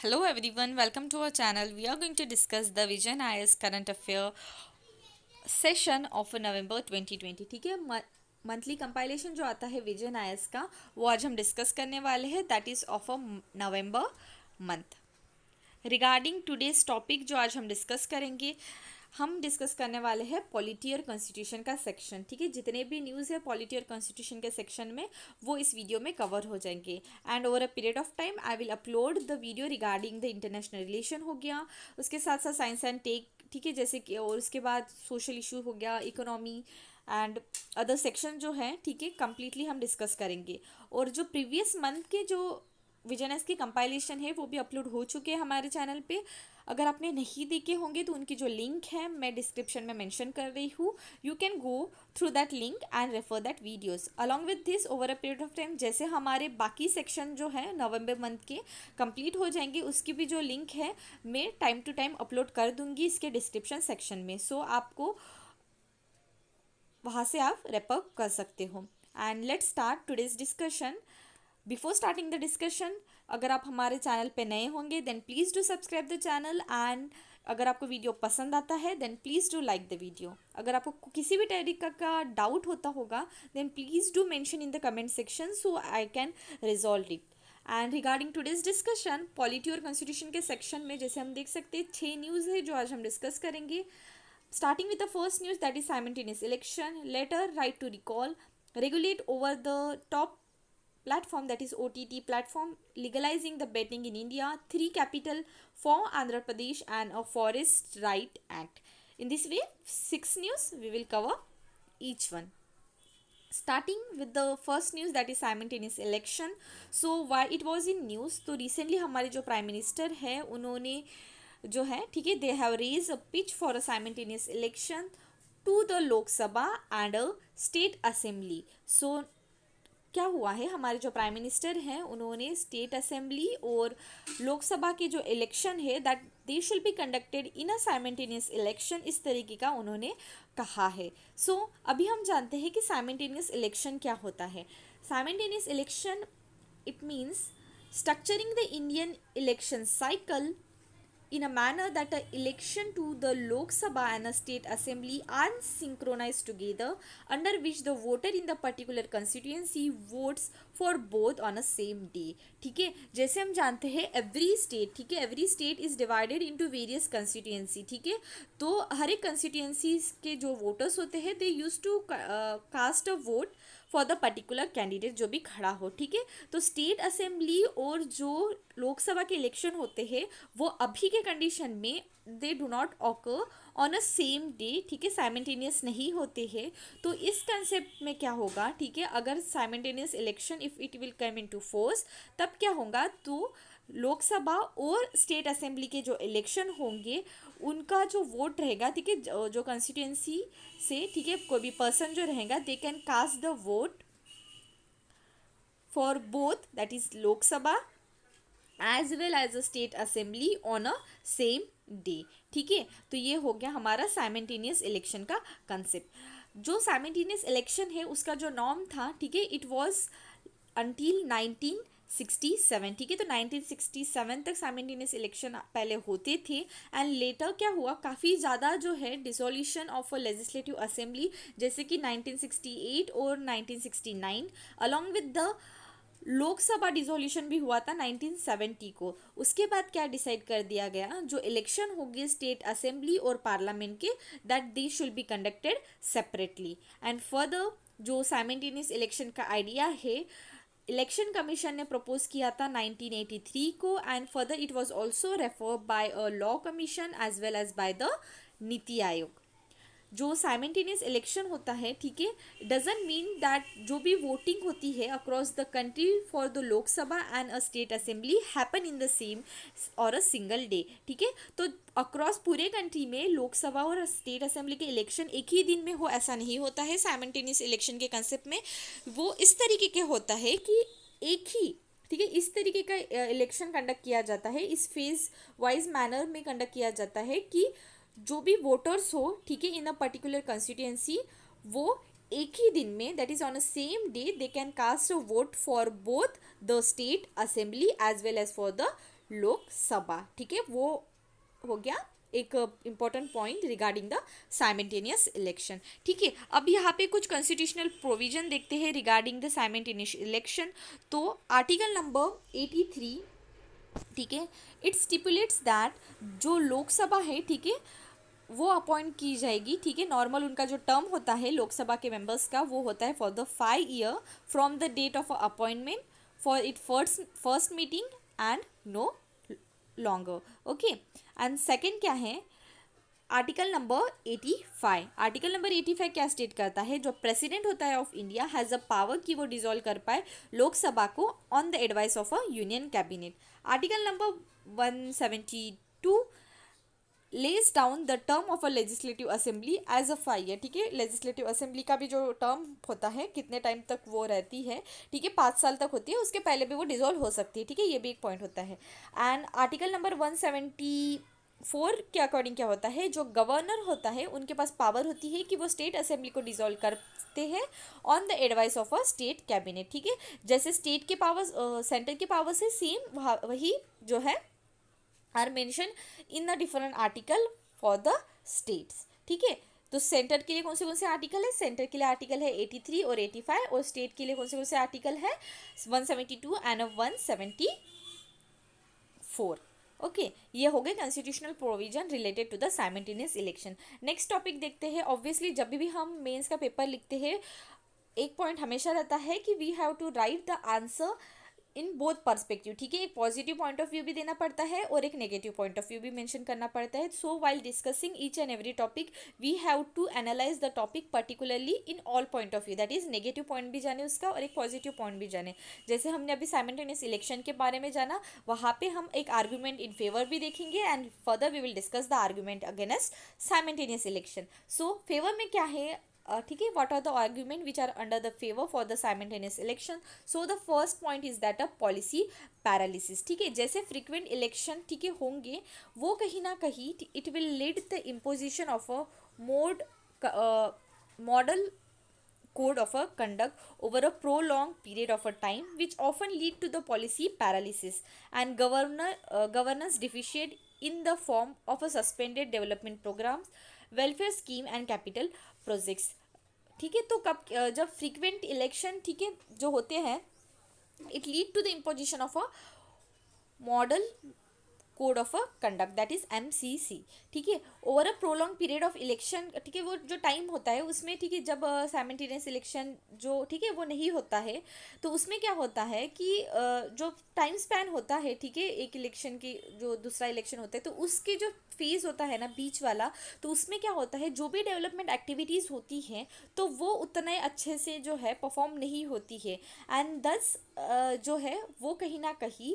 Hello everyone, welcome to our channel. We are going to discuss the Vision IS current affair session of November 2020। ठीक है, monthly compilation जो आता है vision IAS का, वो आज हम डिस्कस करने वाले हैं। That is of a November month. Regarding today's topic जो आज हम डिस्कस करेंगे, हम डिस्कस करने वाले हैं पॉलिटी और कॉन्स्टिट्यूशन का सेक्शन। ठीक है, जितने भी न्यूज़ है पॉलिटी और कॉन्स्टिट्यूशन के सेक्शन में वो इस वीडियो में कवर हो जाएंगे। And over a period of time I will upload the video regarding the international relation हो गया, उसके साथ साथ साइंस एंड टेक, ठीक है, जैसे कि, और उसके बाद सोशल इशू हो गया, इकोनॉमी एंड अदर सेक्शन जो है, ठीक है, कम्प्लीटली हम डिस्कस करेंगे। और जो प्रीवियस मंथ के जो विजन एस की कंपाइलेशन है वो भी अपलोड हो चुके हैं हमारे चैनल पे। अगर आपने नहीं देखे होंगे तो उनकी जो लिंक है मैं डिस्क्रिप्शन में मेंशन कर रही हूँ। You can go through that link and refer that videos along with this over a period of time. जैसे हमारे बाकी सेक्शन जो है नवंबर मंथ के कंप्लीट हो जाएंगे, उसकी भी जो लिंक है मैं टाइम टू टाइम अपलोड कर दूंगी इसके डिस्क्रिप्शन सेक्शन में। सो आपको वहाँ से आप रेफर कर सकते हो। And let's start today's discussion. Before starting the discussion, अगर आप हमारे चैनल पे नए होंगे then please do subscribe the channel. And अगर आपको वीडियो पसंद आता है then please do like the video. अगर आपको किसी भी तरीके का डाउट होता होगा then please do mention in the comment section so I can resolve it. And regarding today's discussion polity और कॉन्स्टिट्यूशन के सेक्शन में जैसे हम देख सकते हैं 6 न्यूज़ है जो आज हम डिस्कस करेंगे। Starting with the first news, that is simultaneous election, later right to recall, regulate over the top platform, that is OTT platform, legalizing the betting in India, 3 capital for Andhra Pradesh, and a Forest Right Act. In this way, 6 news we will cover each one. Starting with the first news, that is simultaneous election. So why it was in news, तो recently हमारे जो prime minister है उन्होंने जो है, ठीक है, they have raise a pitch for a simultaneous election to the Lok Sabha and a state assembly. So क्या हुआ है, हमारे जो प्राइम मिनिस्टर हैं उन्होंने स्टेट असेंबली और लोकसभा के जो इलेक्शन है that they should be conducted in a simultaneous election, इस तरीके का उन्होंने कहा है। सो अभी हम जानते हैं कि साइमल्टेनियस इलेक्शन क्या होता है। Simultaneous election, it means structuring the Indian election cycle in a manner that the election to the Lok Sabha and a state assembly are synchronized together, under which the voter in the particular constituency votes for both on a same day। ठीक है, जैसे हम जानते हैं every state, ठीक है, every state is divided into various constituency. ठीक है, तो हर एक कंस्टिट्यूएंसी के जो वोटर्स होते हैं they use to cast a vote for the particular candidate जो भी खड़ा हो। ठीक है, तो स्टेट असेंबली और जो लोकसभा के इलेक्शन होते हैं वो अभी के कंडीशन में they do not occur on a same day. ठीक है, साइमल्टेनियस नहीं होते हैं। तो इस कंसेप्ट में क्या होगा, ठीक है, अगर simultaneous election if it will come in to force तब क्या होगा, तो लोकसभा और स्टेट असेंबली के जो इलेक्शन होंगे उनका जो वोट रहेगा, ठीक है, जो कंस्टिट्यूएंसी से, ठीक है, कोई भी पर्सन जो रहेगा they can cast the vote for both, that is Lok Sabha as well as a state assembly on a same day. ठीक है, तो ये हो गया हमारा साइमल्टेनियस इलेक्शन का कंसेप्ट। जो साइमल्टेनियस इलेक्शन है उसका जो नॉर्म था, ठीक है, इट वाज अंटिल 1967। ठीक है, तो 1967 तक साइमल्टेनियस इलेक्शन पहले होते थे। एंड लेटर क्या हुआ, काफ़ी ज़्यादा जो है dissolution of a legislative assembly, जैसे कि 1968 और 1969, along with the Lok Sabha dissolution भी हुआ था 1970 को। उसके बाद क्या डिसाइड कर दिया गया, जो इलेक्शन होगी स्टेट असेंबली और पार्लियामेंट के, that they should be conducted separately. And further जो साइमल्टेनियस इलेक्शन का आइडिया है इलेक्शन कमीशन ने प्रपोज किया था 1983 को। And further it was also refer by a law commission as well as by the NITI Aayog. जो साइमल्टेनियस इलेक्शन होता है, ठीक है, डजेंट मीन दैट जो भी वोटिंग होती है across the country for the Lok Sabha and a state assembly happen in the same और अ सिंगल डे। ठीक है, तो अक्रॉस पूरे कंट्री में लोकसभा और स्टेट असेंबली के इलेक्शन एक ही दिन में हो ऐसा नहीं होता है। साइमल्टेनियस इलेक्शन के कंसेप्ट में वो इस तरीके के होता है कि एक ही, ठीक है, इस तरीके का इलेक्शन कंडक्ट किया जाता है, इस फेज वाइज मैनर में कंडक्ट किया जाता है कि जो भी वोटर्स हो, ठीक है, इन अ पर्टिकुलर कंस्टिट्यूएंसी, वो एक ही दिन में that is on a same day they can cast a vote for both the state assembly as well as for the Lok Sabha. ठीक है, वो हो गया एक important point regarding the simultaneous election. ठीक है, अब यहाँ पे कुछ कॉन्स्टिट्यूशनल प्रोविजन देखते हैं रिगार्डिंग द साइमल्टेनियस इलेक्शन। तो आर्टिकल नंबर 83, ठीक है, इट स्टिपुलेट्स दैट जो लोकसभा है, ठीक है, वो अपॉइंट की जाएगी। ठीक है, नॉर्मल उनका जो टर्म होता है लोकसभा के मेंबर्स का, वो होता है for the 5 year from the date of appointment for it first meeting and no longer. Okay, and second क्या है, आर्टिकल नंबर 85। आर्टिकल नंबर 85 क्या स्टेट करता है, जो प्रेसिडेंट होता है of India has a power कि वो डिसॉल्व कर पाए लोकसभा को on the advice of a union cabinet. Article number 172 lays down the term of a legislative assembly as a 5 year. ठीक है, लेजिस्लेटिव असेंबली का भी जो टर्म होता है, कितने टाइम तक वो रहती है, ठीक है, 5 साल तक होती है, उसके पहले भी वो डिसॉल्व हो सकती है। ठीक है, ये भी एक पॉइंट होता है। एंड आर्टिकल नंबर 174 के अकॉर्डिंग क्या होता है, जो गवर्नर होता है उनके पास पावर होती है कि वो स्टेट असेंबली को डिसॉल्व करते हैं on the advice of a state cabinet. ठीक है, जैसे स्टेट के पावर्स सेंटर के पावर से सेम वही जो है are mentioned in the different article for the states. ठीक है, तो सेंटर के लिए कौन से आर्टिकल है, सेंटर के लिए आर्टिकल है 83 और 85, और स्टेट के लिए कौन से आर्टिकल है 172 एंड 174। ओके, ये हो गए constitutional provision related to the simultaneous election. Next topic देखते हैं। ऑब्वियसली जब भी हम मेंस का पेपर लिखते हैं, एक पॉइंट हमेशा रहता है कि we have to write the answer in both perspective. ठीक है, एक पॉजिटिव पॉइंट ऑफ व्यू भी देना पड़ता है और एक नेगेटिव पॉइंट ऑफ व्यू भी मेंशन करना पड़ता है। So while discussing each and every topic we have to analyse the topic particularly in all point of view, that is negative point भी जाने उसका और एक पॉजिटिव पॉइंट भी जाने। जैसे हमने अभी साइमल्टेनियस इलेक्शन के बारे में जाना, वहाँ पे हम एक आर्ग्यूमेंट इन फेवर भी देखेंगे and further we will discuss the argument against simultaneous election. So favour में क्या है, ठीक है, what are the argument which are under the favor for the simultaneous election? So the first point is that a policy paralysis। ठीक है, जैसे frequent election, ठीक है, होंगे, वो कहीं ना कहीं it will lead the imposition of a model code of a conduct over a prolonged period of a time, which often lead to the policy paralysis and governance deficit in the form of a suspended development programs, welfare scheme and capital projects. ठीक है, तो कब जब frequent election, ठीक है, जो होते हैं, it lead to the imposition of a model code of a conduct, that is MCC। ठीक है, over a prolong period of election, ठीक है, वो जो टाइम होता है उसमें, ठीक है, जब साइमल्टेनियस इलेक्शन जो, ठीक है, वो नहीं होता है, तो उसमें क्या होता है कि जो टाइम स्पैन होता है, ठीक है, एक इलेक्शन की जो दूसरा इलेक्शन होता है, तो उसके जो फेज होता है ना बीच वाला, तो उसमें क्या होता है, जो भी डेवलपमेंट एक्टिविटीज़ होती हैं तो वो उतने अच्छे से जो है परफॉर्म नहीं होती है, एंड दस जो है वो कहीं ना कहीं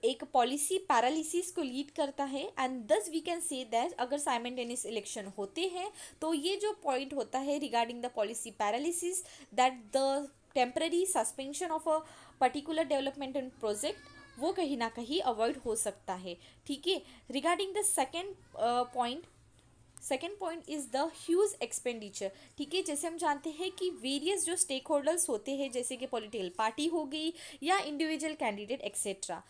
एक पॉलिसी पैरालिसिस को लीड करता है। एंड दस वी कैन से दैट अगर साइमल्टेनियस इलेक्शन होते हैं तो ये जो पॉइंट होता है regarding the policy paralysis, that the temporary suspension of a particular development and project, वो कहीं ना कहीं अवॉइड हो सकता है। ठीक है, regarding the second point is the huge expenditure. ठीक है, जैसे हम जानते हैं कि वेरियस जो स्टेक होल्डर्स होते हैं, जैसे कि पॉलिटिकल पार्टी हो गई या इंडिविजुअल कैंडिडेट एक्सेट्रा,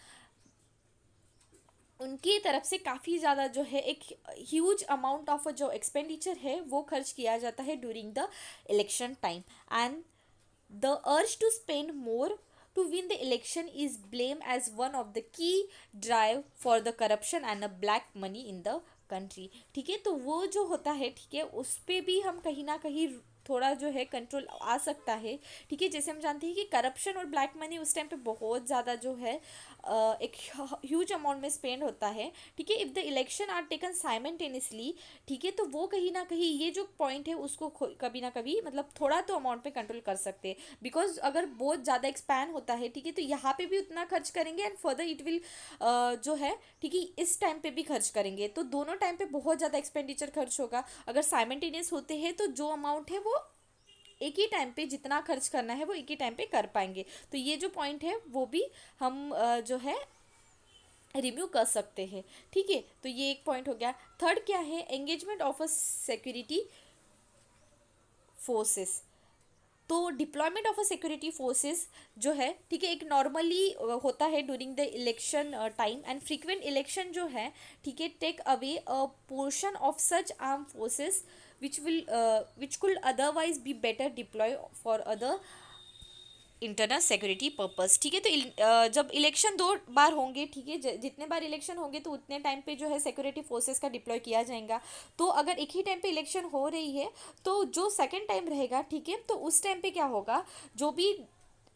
उनकी तरफ से काफ़ी ज़्यादा जो है एक ह्यूज अमाउंट ऑफ जो एक्सपेंडिचर है वो खर्च किया जाता है during the election time, and the urge to spend more to win the election is blame as one of the key drive for the corruption and a black money in the country. ठीक है, तो वो जो होता है, ठीक है, उस पर भी हम कहीं ना कहीं थोड़ा जो है कंट्रोल आ सकता है। ठीक है, जैसे हम जानते हैं कि करप्शन और ब्लैक मनी उस टाइम पे बहुत ज़्यादा जो है एक ह्यूज अमाउंट में स्पेंड होता है। ठीक है, if the election are taken simultaneously, ठीक है, तो वो कहीं ना कहीं ये जो पॉइंट है उसको कभी ना कभी मतलब थोड़ा तो अमाउंट पे कंट्रोल कर सकते हैं, बिकॉज अगर बहुत ज़्यादा एक्सपैंड होता है, ठीक है, तो यहाँ पे भी उतना खर्च करेंगे एंड फर्दर इट विल जो है, ठीक है, इस टाइम पे भी खर्च करेंगे, तो दोनों टाइम पे बहुत ज़्यादा एक्सपेंडिचर खर्च होगा। अगर साइमल्टेनियस होते हैं तो जो अमाउंट है वो एक ही टाइम पे जितना खर्च करना है वो एक ही टाइम पे कर पाएंगे। तो ये जो पॉइंट है वो भी हम जो है रिव्यू कर सकते हैं। ठीक है, तो ये एक पॉइंट हो गया। थर्ड क्या है, engagement of a security forces. तो deployment of a security forces जो है, ठीक है, एक नॉर्मली होता है during the election time, and frequent election जो है, ठीक है, take away a portion of such arm forces which could otherwise be better deployed for other internal security purpose, ठीक है। तो जब इलेक्शन 2 बार होंगे, ठीक है, जितने बार इलेक्शन होंगे तो उतने टाइम पे जो है सिक्योरिटी फोर्सेस का डिप्लॉय किया जाएगा। तो अगर एक ही टाइम पे इलेक्शन हो रही है तो जो सेकंड टाइम रहेगा, ठीक है, तो उस टाइम पे क्या होगा, जो भी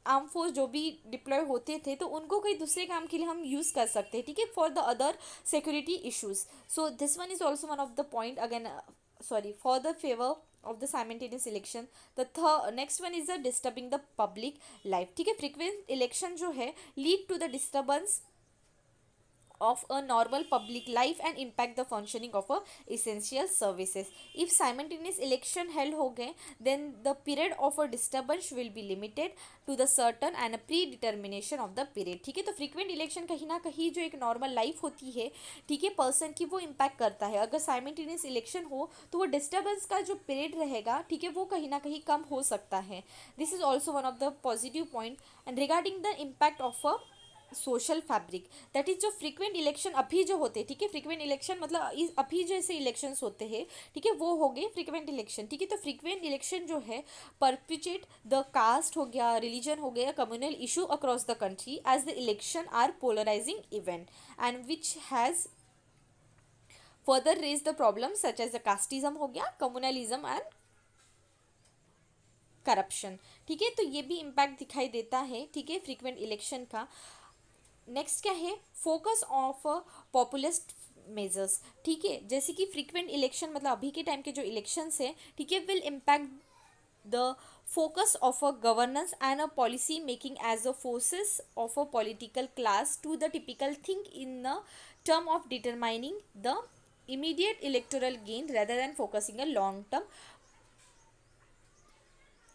आर्म फोर्स जो भी डिप्लॉय होते थे तो उनको कोई दूसरे काम के लिए हम यूज़ कर सकते हैं, ठीक है, for the other security issues. So this one is also one of the point again, sorry, for the favor of the simultaneous election. The next one is the disturbing the public life, ठीक है। frequent election जो है lead to the disturbance of a normal public life and impact the functioning of a essential services. If simultaneous election held हो गए, then the period of a disturbance will be limited to the certain and a predetermination of the period, ठीक है। तो frequent election कहीं ना कहीं जो एक normal life होती है, ठीक है, पर्सन की, वो impact करता है। अगर simultaneous election हो तो वो disturbance का जो period रहेगा, ठीक है, वो कहीं ना कहीं कम हो सकता है। This is also one of the positive point. And regarding the impact of a social fabric, that is जो फ्रीक्वेंट इलेक्शन अभी जो होते हैं, ठीक है, फ्रीक्वेंट इलेक्शन मतलब अभी जैसे इलेक्शंस होते हैं, ठीक है, वो हो गए फ्रीक्वेंट इलेक्शन, ठीक है। तो फ्रीक्वेंट इलेक्शन जो है परपिचुएट द कास्ट हो गया, रिलीजन हो गया, communal issue across the country as the election are polarising event and which has further raise the problem such as the casteism हो गया, कम्युनलिज्म एंड करप्शन, ठीक है। तो ये भी इम्पैक्ट दिखाई देता है, ठीक है, फ्रीक्वेंट इलेक्शन का। नेक्स्ट क्या है, फोकस ऑफ पॉपुलिस्ट मेजर्स, ठीक है, जैसे कि फ्रीक्वेंट इलेक्शन मतलब अभी के टाइम के जो इलेक्शंस है, ठीक है, will impact the focus of a governance and a policy making as the forces of a political class to the typical thing in the term of determining the immediate electoral gain rather than focusing a long term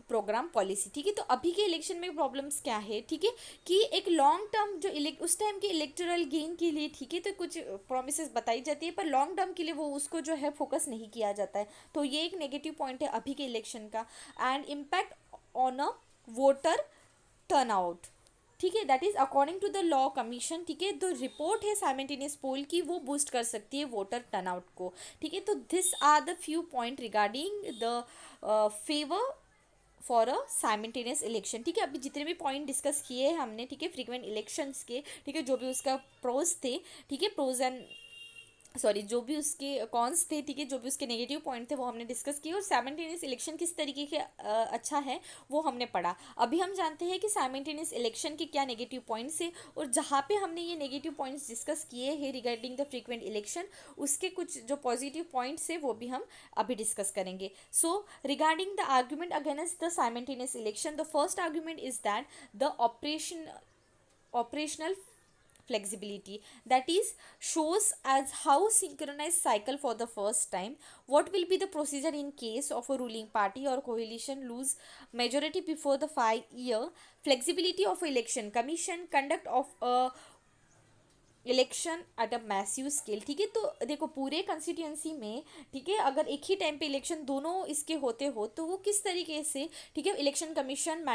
programme policy, ठीक है। तो अभी के election में problems क्या है, ठीक है, कि एक लॉन्ग टर्म जो उस टाइम के इलेक्टोरल गेन के लिए, ठीक है, तो कुछ प्रोमिसेस बताई जाती है पर लॉन्ग टर्म के लिए वो उसको जो है फोकस नहीं किया जाता है। तो ये एक नेगेटिव पॉइंट है अभी के इलेक्शन का। And impact on a voter turnout, ठीक है, that is according to the law commission, ठीक है, तो रिपोर्ट है साइमल्टेनियस पोल की, वो बूस्ट कर सकती है वोटर टर्नआउट को, ठीक है। तो this are the few point regarding the favour for a simultaneous election, ठीक है। अभी जितने भी पॉइंट डिस्कस किए हैं हमने, ठीक है, फ्रीक्वेंट इलेक्शंस के, ठीक है, जो भी उसका प्रोज थे, ठीक है, प्रोज एंड सॉरी जो भी उसके कॉन्स थे, ठीक है, जो भी उसके नेगेटिव पॉइंट थे वो हमने डिस्कस किए, और साइमल्टेनियस इलेक्शन किस तरीके के अच्छा है वो हमने पढ़ा। अभी हम जानते हैं कि साइमल्टेनियस इलेक्शन के क्या नेगेटिव पॉइंट्स है, और जहाँ पे हमने ये नेगेटिव पॉइंट्स डिस्कस किए हैं रिगार्डिंग द फ्रीक्वेंट इलेक्शन, उसके कुछ जो पॉजिटिव पॉइंट्स है वो भी हम अभी डिस्कस करेंगे। So regarding the argument against the simultaneous election, the first argument is that the operational flexibility, that is shows as how synchronized cycle for the first time. What will be the procedure in case of a ruling party or coalition lose majority before the 5 year? Flexibility of election commission, conduct of a election at a massive scale, ठीक है। तो देखो पूरे constituency में, ठीक है, अगर एक ही टाइम पे इलेक्शन दोनों इसके होते हो तो वो किस तरीके से, ठीक है, इलेक्शन कमीशन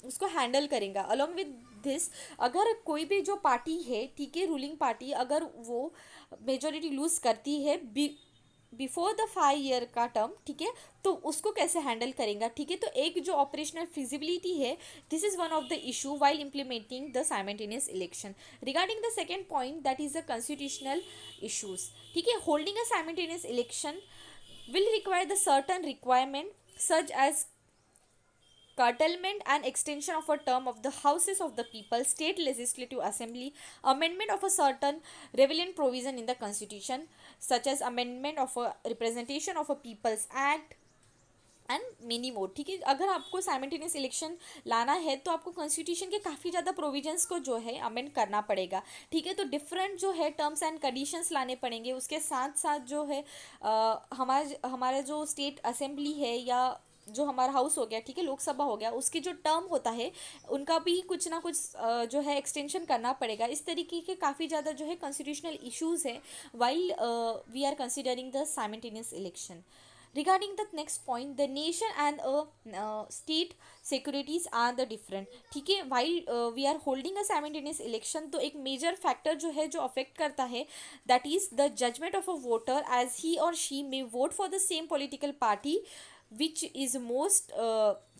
उसको हैंडल करेंगे। अलॉन्ग विद दिस, अगर कोई भी जो पार्टी है, ठीक है, रूलिंग पार्टी, अगर वो मेजोरिटी लूज करती है बिफोर द 5 ईयर का टर्म, ठीक है, तो उसको कैसे हैंडल करेंगे, ठीक है। तो एक जो ऑपरेशनल फिजिबिलिटी है, this is one of the issue while implementing the simultaneous election. Regarding the second point, that is the constitutional issues, ठीक है, holding a simultaneous election will require the certain requirement such as curtailment and extension of a term of the houses of the people, state legislative assembly, amendment of a certain relevant provision in the constitution such as amendment of a representation of a people's act and mini mode, ठीक है। अगर आपको simultaneous election लाना है तो आपको constitution के काफ़ी ज़्यादा प्रोविजंस को जो है अमेंड करना पड़ेगा, ठीक है। तो डिफरेंट जो है टर्म्स एंड कंडीशंस लाने पड़ेंगे। उसके साथ साथ जो है हमारा जो स्टेट असेंबली है या जो हमारा हाउस हो गया, ठीक है, लोकसभा हो गया, उसकी जो टर्म होता है उनका भी कुछ ना कुछ जो है एक्सटेंशन करना पड़ेगा। इस तरीके के काफ़ी ज़्यादा जो है कॉन्स्टिट्यूशनल इश्यूज़ है while we are considering the simultaneous election. Regarding the next point, the nation and state securities are the different. ठीक है, while we are holding a simultaneous election, तो एक major factor जो है जो affect करता है, that is the judgment of a voter as he or she may vote for the same political party which is most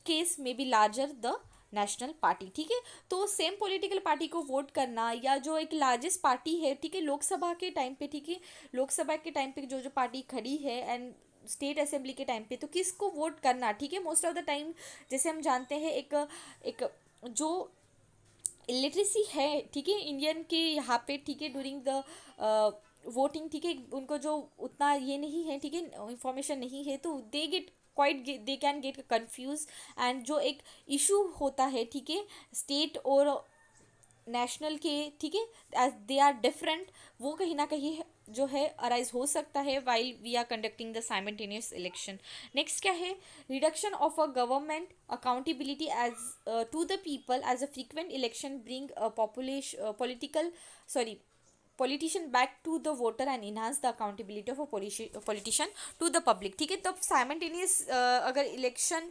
case may be larger the national party. ठीक है, तो same political party को vote करना या जो एक largest party है, ठीक है, लोकसभा के टाइम पे, ठीक है, लोकसभा के टाइम पे जो जो पार्टी खड़ी है एंड स्टेट असेंबली के टाइम पे, तो किसको वोट करना. ठीक है, मोस्ट ऑफ द टाइम जैसे हम जानते हैं एक एक जो इलिटरेसी है, ठीक है, इंडियन के यहाँ पे, ठीक है, ड्यूरिंग द वोटिंग, ठीक है, उनको जो उतना ये नहीं है, ठीक है, इंफॉर्मेशन नहीं है, तो they get quite they can get confuse. And जो एक इशू होता है, ठीक है, स्टेट और नेशनल के, ठीक है, एज दे आर डिफरेंट, वो कहीं ना कहीं जो है अराइज हो सकता है while we are conducting the simultaneous election. Next क्या है, reduction of a government accountability as to the people as a frequent election bring population political sorry politician back to the voter and enhance the accountability of a politician to the public. ठीक है, तब simultaneous अगर election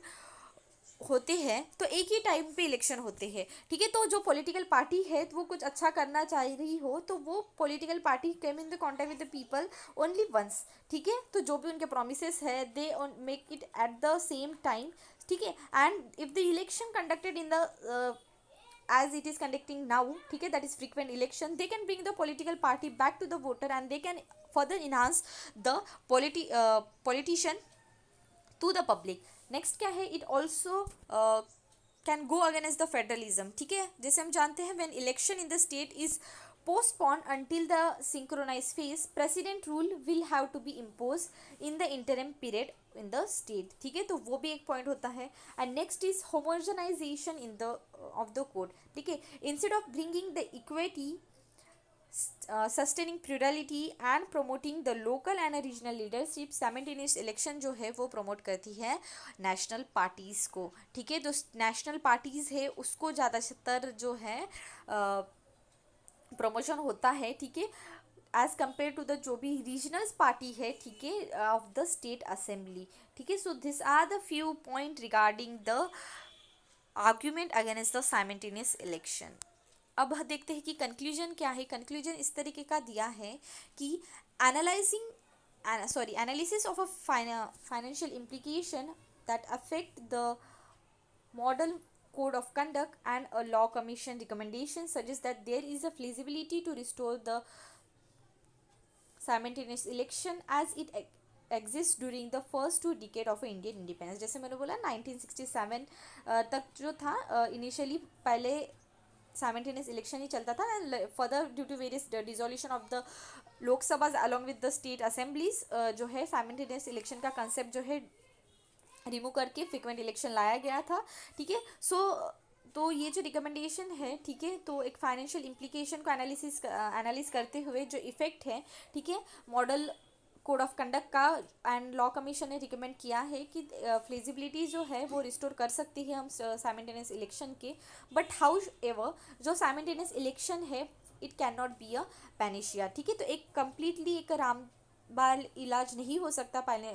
होते हैं तो एक ही time पे election होते हैं. ठीक है, तो जो पॉलिटिकल पार्टी है तो वो कुछ अच्छा करना चाह रही हो तो वो political party came in the contact with the people only once. ठीक है, तो जो भी उनके प्रोमिसेस है they make it at the same time. ठीक है, and if the election conducted in the as it is conducting now, ठीक है, that is frequent election, they can bring the political party back to the voter and they can further enhance the politician to the public. Next क्या है, it also can go against the federalism. ठीक है, जैसे हम जानते हैं when election in the state is postponed until the synchronized phase, president rule will have to be imposed in the interim period in the state. ठीक है, तो वो भी एक पॉइंट होता है. And next is homogenisation in the of the code. ठीक है, instead of bringing the equity, sustaining plurality and promoting the local and regional leadership, simultaneous election जो है वो प्रमोट करती है नेशनल पार्टीज़ को. ठीक है, जो नेशनल पार्टीज़ है उसको ज़्यादातर जो है प्रमोशन होता है. ठीक है, एज कम्पेयर टू द जो भी रीजनल्स पार्टी है, ठीक है, ऑफ द स्टेट असेंबली. ठीक है, so this are the few point regarding the argument against the simultaneous election. अब देखते हैं कि कंक्लूजन क्या है. कंक्लूजन इस तरीके का दिया है कि analysis of a financial implication that affect the model code of conduct and a law commission recommendation suggests that there is a feasibility to restore the simultaneous election as it exists during the first two decade of Indian independence. जैसे मैंने बोला 1967 तक जो था initially पहले simultaneous election ही चलता था. Further due to various dissolution of the Lok Sabha along with the state assemblies जो है साइमल्टेनियस इलेक्शन का कंसेप्ट जो है रिमूव करके फ्रीक्वेंट इलेक्शन लाया गया था. ठीक है, सो तो ये जो रिकमेंडेशन है, ठीक है, तो एक फाइनेंशियल इम्प्लीकेशन को एनालिस करते हुए जो इफेक्ट है, ठीक है, मॉडल कोड ऑफ कंडक्ट का एंड लॉ कमीशन ने रिकमेंड किया है कि फ्लेजिबिलिटी जो है वो रिस्टोर कर सकती है हम साइमल्टेनियस इलेक्शन के. बट हाउ एवर जो साइमल्टेनियस इलेक्शन है it can not be a Panacea. ठीक है, तो एक कम्प्लीटली एक रामबाल इलाज नहीं हो सकता पहले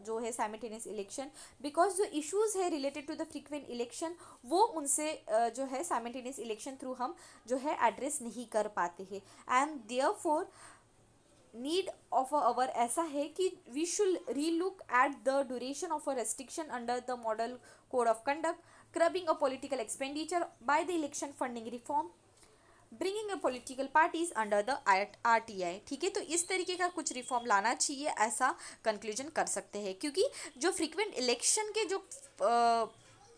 जो है साइमल्टेनियस इलेक्शन, बिकॉज जो इश्यूज़ है related to the frequent election वो उनसे जो है साइमल्टेनियस इलेक्शन थ्रू हम जो है एड्रेस नहीं कर पाते हैं. And therefore need of hour ऐसा है कि we should relook at the duration of a restriction under the model code of conduct, curbing a political expenditure by the election funding reform, bringing a political parties under the RTI. ठीक है, तो इस तरीके का कुछ reform लाना चाहिए, ऐसा कंक्लूजन कर सकते हैं. क्योंकि जो फ्रीक्वेंट इलेक्शन के जो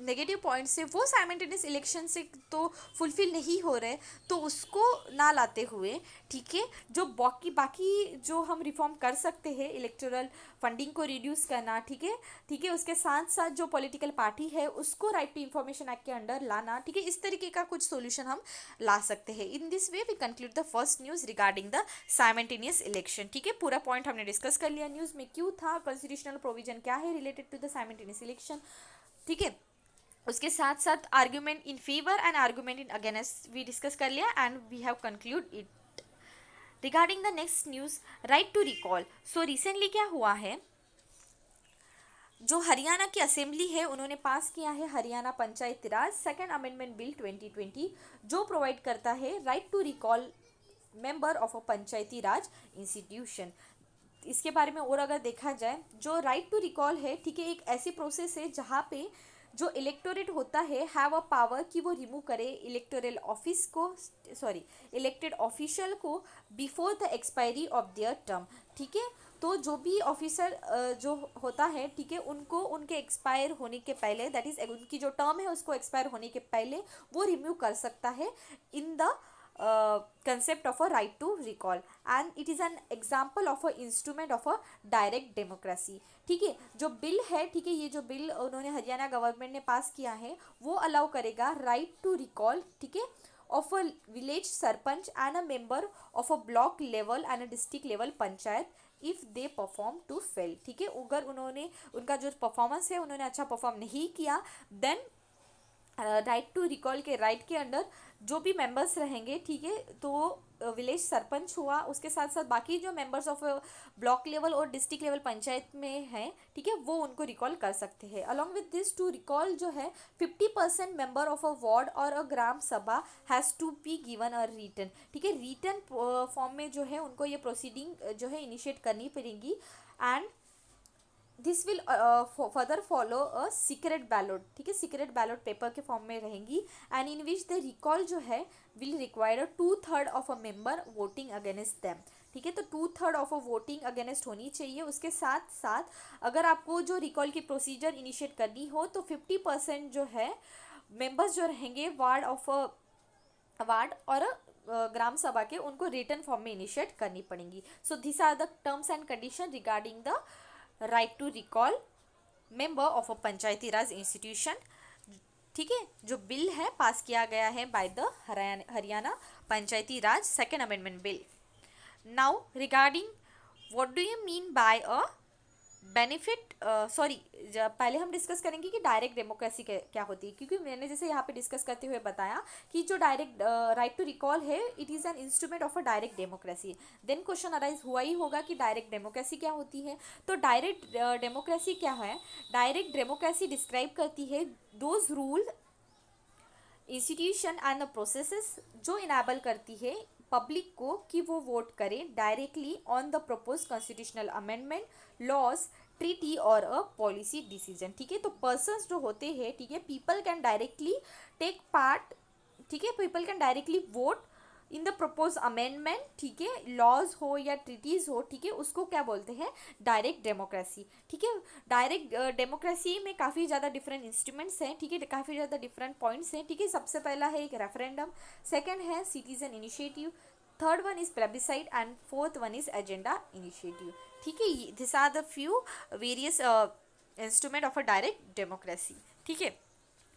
नेगेटिव पॉइंट्स है वो साइमल्टेनियस इलेक्शन से तो फुलफिल नहीं हो रहे, तो उसको ना लाते हुए, ठीक है, जो बाकी जो हम रिफॉर्म कर सकते हैं, इलेक्टोरल फंडिंग को रिड्यूस करना, ठीक है, उसके साथ साथ जो पॉलिटिकल पार्टी है उसको राइट टू इंफॉर्मेशन एक्ट के अंडर लाना, ठीक है, इस तरीके का कुछ सोल्यूशन हम ला सकते हैं. In this way we conclude the first news regarding the simultaneous election. ठीक है, पूरा पॉइंट हमने डिस्कस कर लिया. न्यूज़ में क्यों था, कॉन्स्टिट्यूशनल प्रोविजन क्या है related to the simultaneous election, ठीक है, उसके साथ साथ argument in favour and argument in against we discuss कर लिया and we have conclude it. Regarding the next news, right to recall. So recently क्या हुआ है, जो हरियाणा की असेंबली है उन्होंने पास किया है Haryana Panchayati Raj second amendment bill 2020, जो प्रोवाइड करता है right to recall member of a panchayati raj institution. इसके बारे में और अगर देखा जाए, जो राइट टू रिकॉल है, ठीक है, एक ऐसी प्रोसेस है जहाँ पे जो इलेक्टोरेट होता है हैव अ पावर कि वो रिमूव करे इलेक्टोरल ऑफिस को, सॉरी, इलेक्टेड ऑफिशियल को before the expiry of their term. ठीक है, तो जो भी ऑफिसर जो होता है, ठीक है, उनको उनके एक्सपायर होने के पहले, दैट इज उनकी जो टर्म है उसको एक्सपायर होने के पहले वो रिमूव कर सकता है in the concept of a right to recall, and it is an example of a instrument of a direct democracy। ठीक है, जो बिल है, ठीक है, ये जो बिल उन्होंने हरियाणा गवर्नमेंट ने पास किया है वो अलाउ करेगा राइट टू रिकॉल, ठीक है, of a village sarpanch and a member of a block level and a district level panchayat if they perform to fail. ठीक है, अगर उन्होंने उनका जो परफॉर्मेंस है उन्होंने अच्छा परफॉर्म नहीं किया, देन राइट टू रिकॉल के राइट के अंडर जो भी मेंबर्स रहेंगे, ठीक है, तो विलेज सरपंच हुआ, उसके साथ साथ बाकी जो मेंबर्स ऑफ ब्लॉक लेवल और डिस्ट्रिक्ट लेवल पंचायत में हैं, ठीक है, वो उनको रिकॉल कर सकते हैं। Along with this, to recall जो है 50% मेंबर ऑफ अ वार्ड और a gram sabha has to be given a written. ठीक है, रिटन फॉर्म में जो है उनको ये प्रोसीडिंग जो है इनिशिएट करनी पड़ेगी, and this will further follow a secret ballot. ठीक है, सीक्रेट बैलेट पेपर के फॉर्म में रहेंगी, and in which the recall जो है will require a 2/3 of a member voting against them. ठीक है, तो 2/3 ऑफ अ वोटिंग अगेंस्ट होनी चाहिए। उसके साथ साथ अगर आपको जो रिकॉल की प्रोसीजर इनिशिएट करनी हो तो 50% जो है मेंबर्स जो रहेंगे वार्ड और ग्राम सभा के, उनको रिटर्न फॉर्म में इनिशिएट करनी पड़ेंगी। So this are the terms and condition regarding the right to recall member of a panchayati raj institution. ठीक है, जो बिल है पास किया गया है by the Haryana Panchayati Raj second amendment bill. Now regarding what do you mean by a benefit, sorry, पहले हम discuss करेंगे कि डायरेक्ट डेमोक्रेसी क्या होती है, क्योंकि मैंने जैसे यहाँ पे डिस्कस करते हुए बताया कि जो डायरेक्ट राइट टू रिकॉल है it is an instrument of a direct democracy. Then question arise हुआ ही होगा कि डायरेक्ट डेमोक्रेसी क्या होती है। तो डायरेक्ट डेमोक्रेसी क्या है? डायरेक्ट डेमोक्रेसी डिस्क्राइब करती है those rule, institution and the processes जो इनेबल करती है पब्लिक को कि वो वोट करें directly on the propose constitutional amendment, laws, treaty और अ पॉलिसी डिसीजन। ठीक है, तो पर्सन्स जो होते हैं, ठीक है, people can directly take part, ठीक है, people can directly vote in the propose amendment, ठीक है, लॉज हो या ट्रीटीज हो, ठीक है, उसको क्या बोलते हैं? Direct democracy. ठीक है, डायरेक्ट डेमोक्रेसी में काफ़ी ज़्यादा डिफरेंट इंस्ट्रूमेंट्स हैं, ठीक है, काफ़ी ज़्यादा डिफरेंट पॉइंट्स हैं। ठीक है, सबसे पहला है एक रेफरेंडम, सेकंड है citizen initiative, third one is plebiscite and fourth one is agenda initiative. ठीक है, this are the few various instrument of a direct democracy. ठीक है,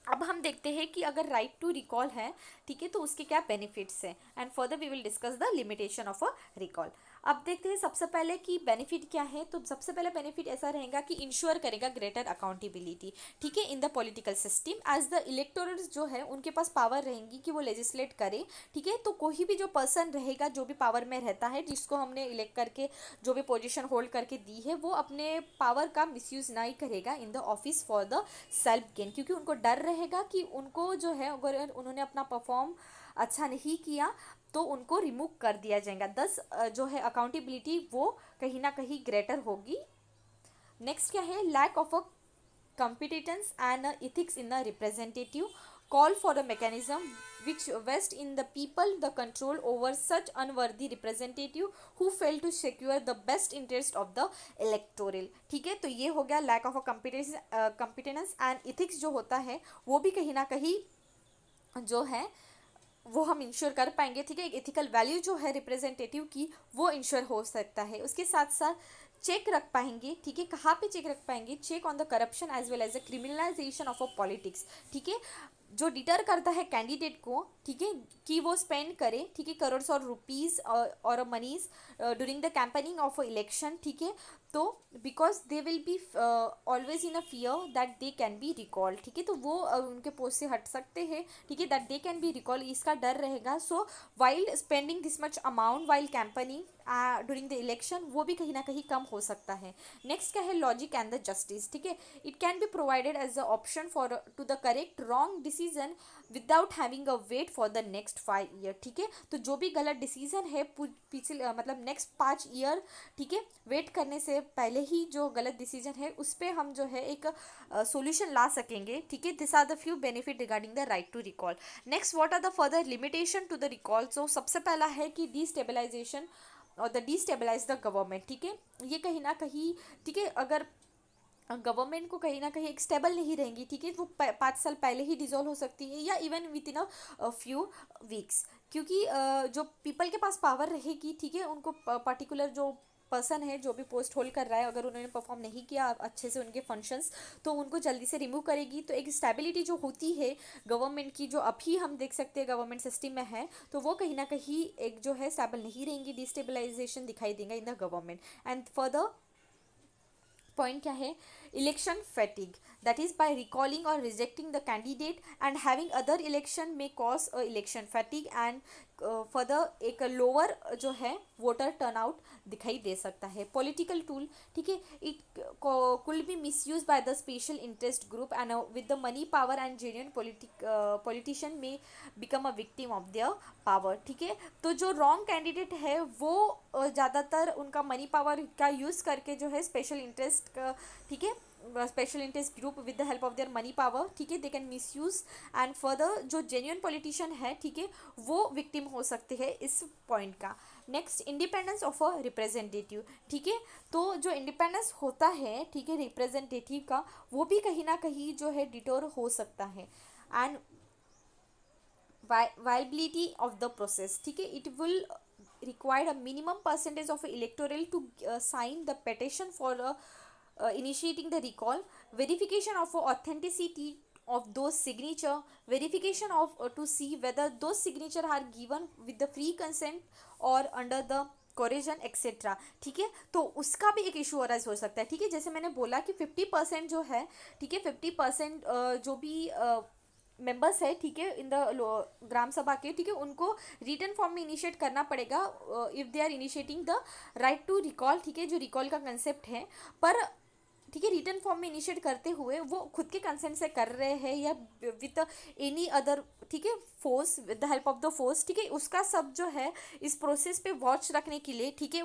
अब हम देखते हैं कि अगर राइट टू रिकॉल है, ठीक है, तो उसके क्या बेनिफिट्स हैं, and further we will discuss the limitation of a recall. अब देखते हैं सबसे पहले कि बेनिफिट क्या है। तो सबसे पहले बेनिफिट ऐसा रहेगा कि इंश्योर करेगा ग्रेटर अकाउंटेबिलिटी, ठीक है, in the political system, as the electorals जो है उनके पास पावर रहेंगी कि वो लेजिस्लेट करे। ठीक है, तो कोई भी जो पर्सन रहेगा जो भी पावर में रहता है, जिसको हमने इलेक्ट करके जो भी पोजीशन होल्ड करके दी है, वो अपने पावर का मिसयूज नहीं करेगा in the office for the self gain, क्योंकि उनको डर रहेगा कि उनको जो है अगर उन्होंने अपना परफॉर्म अच्छा नहीं किया तो उनको रिमूव कर दिया जाएगा। दस जो है अकाउंटेबिलिटी वो कहीं ना कहीं ग्रेटर होगी। नेक्स्ट क्या है? Lack of a competence and ethics in the representative, call for a mechanism which vest in the people the control over such unworthy representative who fail to secure the best interest of the electoral। ठीक है, तो ये हो गया lack of a competence and ethics जो होता है वो भी कहीं ना कहीं जो है वो हम इंश्योर कर पाएंगे। ठीक है, एक एथिकल वैल्यू जो है रिप्रेजेंटेटिव की वो इंश्योर हो सकता है। उसके साथ साथ चेक रख पाएंगे। ठीक है, कहाँ पे चेक रख पाएंगे? Check on the corruption as well as the criminalisation of a politics. ठीक है, जो डिटर करता है कैंडिडेट को, ठीक है, कि वो स्पेंड करे, ठीक है, करोड्स और रुपीज़ और monies during the campaigning of election. ठीक है, तो because they will be always in a fear that they can be recall. ठीक है, तो वो उनके पोस्ट से हट सकते हैं। ठीक है, that they can be recall, इसका डर रहेगा। So while spending this much amount while campaigning during the election वो भी कहीं ना कहीं कम हो सकता है। नेक्स्ट क्या है, लॉजिक एंड द जस्टिस, ठीक है। It can be provided as a option for to the correct wrong decision without having a wait for the next 5 year, ठीक है। तो जो भी गलत डिसीजन है पिछले मतलब नेक्स्ट 5 ईयर, ठीक है, वेट करने से पहले ही जो गलत डिसीजन है उस पर हम जो है एक सॉल्यूशन ला सकेंगे, ठीक है। This are the few benefit regarding the right to recall. Next what are the further limitation to the recall. So सबसे पहला है कि डिस्टेबलाइजेशन और द डिस्टेबलाइज द गवर्नमेंट, ठीक है। ये कहीं ना कहीं, ठीक है, अगर गवर्नमेंट को कहीं ना कहीं एक स्टेबल नहीं रहेंगी, ठीक है, वो 5 साल पहले ही डिसॉल्व हो सकती है या even with in a few weeks, क्योंकि जो पीपल के पास पावर रहेगी, ठीक है, उनको पर्टिकुलर जो पर्सन है जो भी पोस्ट होल्ड कर रहा है, अगर उन्होंने परफॉर्म नहीं किया अच्छे से उनके फंक्शंस, तो उनको जल्दी से रिमूव करेगी। तो एक स्टेबिलिटी जो होती है गवर्नमेंट की, जो अभी हम देख सकते हैं गवर्नमेंट सिस्टम में है, तो वो कहीं ना कहीं एक जो है स्टेबल नहीं रहेंगी, डिस्टेबलाइजेशन दिखाई देगा in the government. And further point क्या है, election fatigue, that is by recalling और rejecting the candidate and having other election में cause a election fatigue and further एक लोअर जो है वोटर टर्नआउट दिखाई दे सकता है। पॉलिटिकल टूल, ठीक है, it could be misuse by the special interest group and with the money power and genuine politician में become a victim of their power, ठीक है। तो जो रॉन्ग कैंडिडेट है वो ज़्यादातर उनका मनी पावर का यूज़ करके जो है स्पेशल इंटरेस्ट का, ठीक है, special interest group with the help of their money power, ठीक है, they can miss use. And further जो जेन्युइन पॉलिटिशियन है, ठीक है, वो विक्टिम हो सकते हैं इस पॉइंट का। Next, independence of a representative, ठीक है। तो जो इंडिपेंडेंस होता है, ठीक है, रिप्रेजेंटेटिव का, वो भी कहीं ना कहीं जो है डिटोर हो सकता है। And viability of the process, ठीक है, it will require a minimum percentage of electoral to sign the petition for initiating the recall, verification of authenticity of those signature, verification of to see whether those signature are given with the free consent or under the coercion etcetera, ठीक है। तो उसका भी एक issue arise हो सकता है, ठीक है। जैसे मैंने बोला कि 50% जो है, ठीक है, 50% जो भी मेंबर्स है, ठीक है, इन द ग्राम सभा के, ठीक है, उनको रिटर्न फॉर्म में इनिशिएट करना पड़ेगा if they are initiating the right to recall, ठीक है, जो रिकॉल का कंसेप्ट है। पर ठीक है, रिटर्न फॉर्म में इनिशिएट करते हुए वो खुद के कंसेंट से कर रहे हैं या विद एनी अदर, ठीक है, force, with the help of the force, ठीक है, उसका सब जो है इस प्रोसेस पे वॉच रखने के लिए, ठीक है,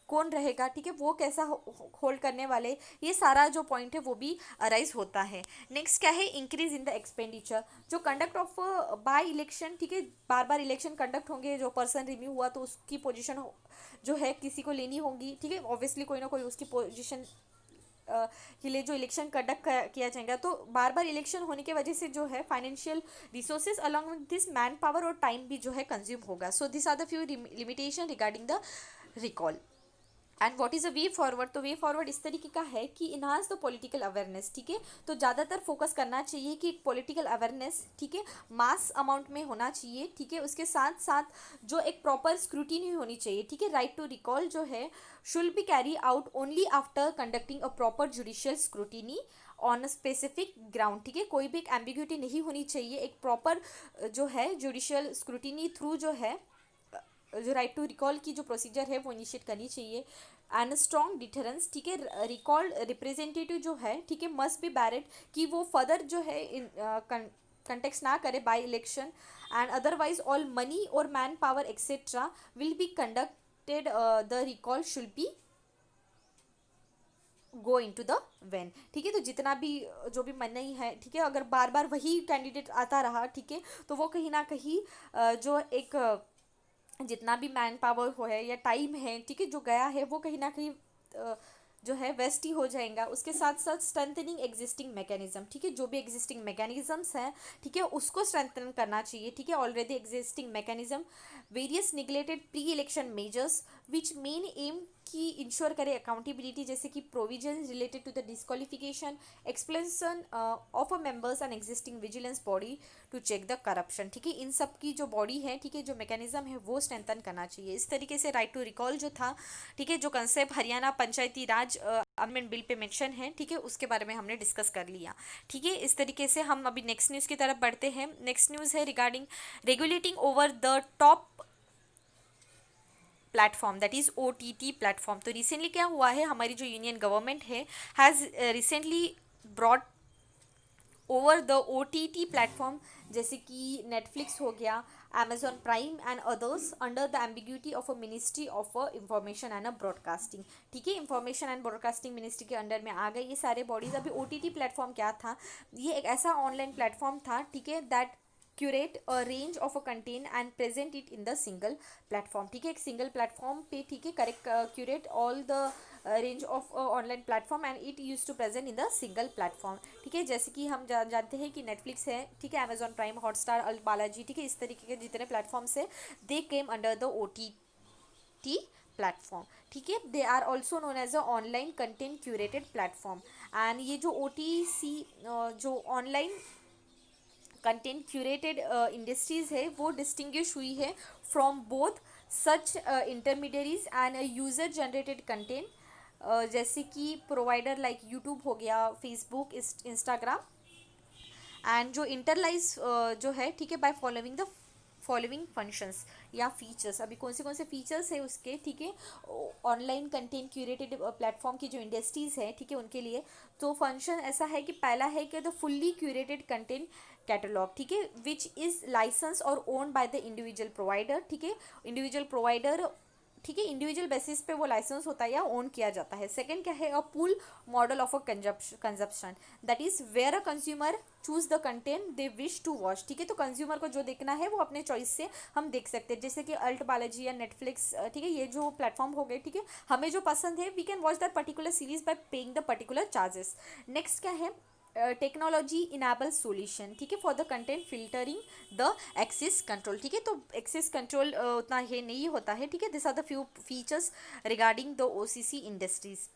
कौन रहेगा, ठीक है, वो कैसा होल्ड करने वाले, ये सारा जो पॉइंट है वो भी अराइज होता है। नेक्स्ट क्या है, इंक्रीज इन द एक्सपेंडिचर, जो कंडक्ट ऑफ बाय इलेक्शन, ठीक है, बार बार इलेक्शन कंडक्ट होंगे, जो पर्सन रिव्यू हुआ तो उसकी पोजीशन जो है किसी को लेनी होगी, ठीक है, ऑब्वियसली कोई ना कोई उसकी पोजीशन के लिए जो इलेक्शन कंडक्ट किया जाएगा। तो बार बार इलेक्शन होने की वजह से जो है financial resources along with this man power और टाइम भी जो है कंज्यूम होगा। So this are the few limitation regarding the recall. And what is a way forward, तो वे फॉरवर्ड इस तरीके का है कि इन्हांस द पॉलिटिकल अवेयरनेस, ठीक है। तो ज़्यादातर फोकस करना चाहिए कि पॉलिटिकल अवेयरनेस, ठीक है, मास अमाउंट में होना चाहिए, ठीक है। उसके साथ साथ जो एक प्रॉपर स्क्रूटिनी होनी चाहिए, ठीक है। राइट टू रिकॉल जो है should be carry out only after conducting a proper judicial scrutiny on a specific ground, ठीक है। कोई भी एक एम्बिग्यूटी नहीं होनी चाहिए, एक प्रॉपर जो है जुडिशियल स्क्रूटिनी थ्रू जो है जो राइट टू रिकॉल की जो प्रोसीजर है वो इनिशिएट करनी चाहिए। एंड स्ट्रॉन्ग डिटरेंस, ठीक है, रिकॉल रिप्रेजेंटेटिव जो है, ठीक है, मस्ट बी बैरेड कि वो फर्दर जो है इन कंटेक्स ना करे by election and otherwise all money और man power etcetera will be conducted, the recall should be go in to the vain, ठीक है। तो जितना भी जो भी मनी है, ठीक है, अगर बार बार वही कैंडिडेट आता रहा, ठीक है, तो वो कहीं ना कहीं जो एक जितना भी मैन पावर हो है या टाइम है, ठीक है, जो गया है वो कहीं ना कहीं जो है वेस्ट ही हो जाएगा। उसके साथ साथ स्ट्रेंथनिंग एग्जिस्टिंग मैकेनिज्म, ठीक है, जो भी एग्जिस्टिंग मैकेनिज्म्स हैं, ठीक है, उसको स्ट्रेंथन करना चाहिए, ठीक है। Already existing mechanism, various neglected pre election measures which main aim की इंश्योर करे अकाउंटेबिलिटी, जैसे कि provision related to the disqualification, explanation of a members and existing vigilance body to check the corruption, ठीक है। इन सब की जो बॉडी है, ठीक है, जो मैकेनिज्म है वो स्ट्रेंथन करना चाहिए। इस तरीके से राइट टू रिकॉल जो था, ठीक है, जो कंसेप्ट हरियाणा पंचायती राज अमेंडमेंट बिल पे मेंशन है, ठीक है, उसके बारे में हमने डिस्कस कर लिया, ठीक है। इस तरीके से हम अभी नेक्स्ट न्यूज़ की तरफ बढ़ते हैं। नेक्स्ट न्यूज़ है regarding regulating over the top platform, that is OTT platform. तो रिसेंटली क्या हुआ है, हमारी जो यूनियन गवर्नमेंट है has recently broad over the OTT platform, जैसे कि नेटफ्लिक्स हो गया, Amazon Prime and others, under the ambiguity of a ministry of information and broadcasting. ठीक है, इंफॉर्मेशन एंड ब्रॉडकास्टिंग मिनिस्ट्री के अंडर में आ गए ये सारे बॉडीज। अभी OTT प्लेटफॉर्म क्या था, ये एक ऐसा ऑनलाइन प्लेटफॉर्म था, ठीक है, that curate a range of a content and present it in the single platform। ठीक है, एक सिंगल प्लेटफॉर्म पे, ठीक है, correct curate all the range of online platform and it use to present in the single platform. ठीक है, जैसे कि हम जानते हैं कि नेटफ्लिक्स है, ठीक है, Amazon Prime, Hotstar, Alt Balaji, ठीक है, इस तरीके के जितने प्लेटफॉर्म्स है they came under the OTT platform. ठीक है, they are also known as a online content curated platform. And ये जो OTC जो ऑनलाइन कंटेंट क्यूरेटेड इंडस्ट्रीज है वो डिस्टिंग्विश हुई है from both such intermediaries end user generated content, जैसे कि प्रोवाइडर लाइक यूट्यूब हो गया, फेसबुक, इंस्टाग्राम, एंड जो इंटरलाइज जो है, ठीक है, by following the following functions या फीचर्स। अभी कौन से फीचर्स है उसके, ठीक है, ऑनलाइन कंटेंट क्यूरेटेड प्लेटफॉर्म की जो इंडस्ट्रीज है, ठीक है, उनके लिए तो फंक्शन ऐसा है कि पहला है कि the fully curated content catalogue, ठीक है, विच इज़ लाइसेंस और own by the individual provider. ठीक है, इंडिविजुअल प्रोवाइडर, ठीक है, इंडिविजुअल बेसिस पे वो लाइसेंस होता है या ओन किया जाता है। सेकंड क्या है, a pull model of a consumption, that is where a consumer choose the content they wish to watch. ठीक है, तो कंज्यूमर को जो देखना है वो अपने चॉइस से हम देख सकते हैं, जैसे कि अल्ट बालाजी या नेटफ्लिक्स, ठीक है, ये जो प्लेटफॉर्म हो गए, ठीक है, हमें जो पसंद है we can watch that particular series by paying the particular charges. Next क्या है, टेक्नोलॉजी इनेबल सॉल्यूशन, ठीक है, for the content filtering the access control. ठीक है, तो एक्सेस कंट्रोल उतना ये नहीं होता है। ठीक है, this are the few features regarding the OCC industries.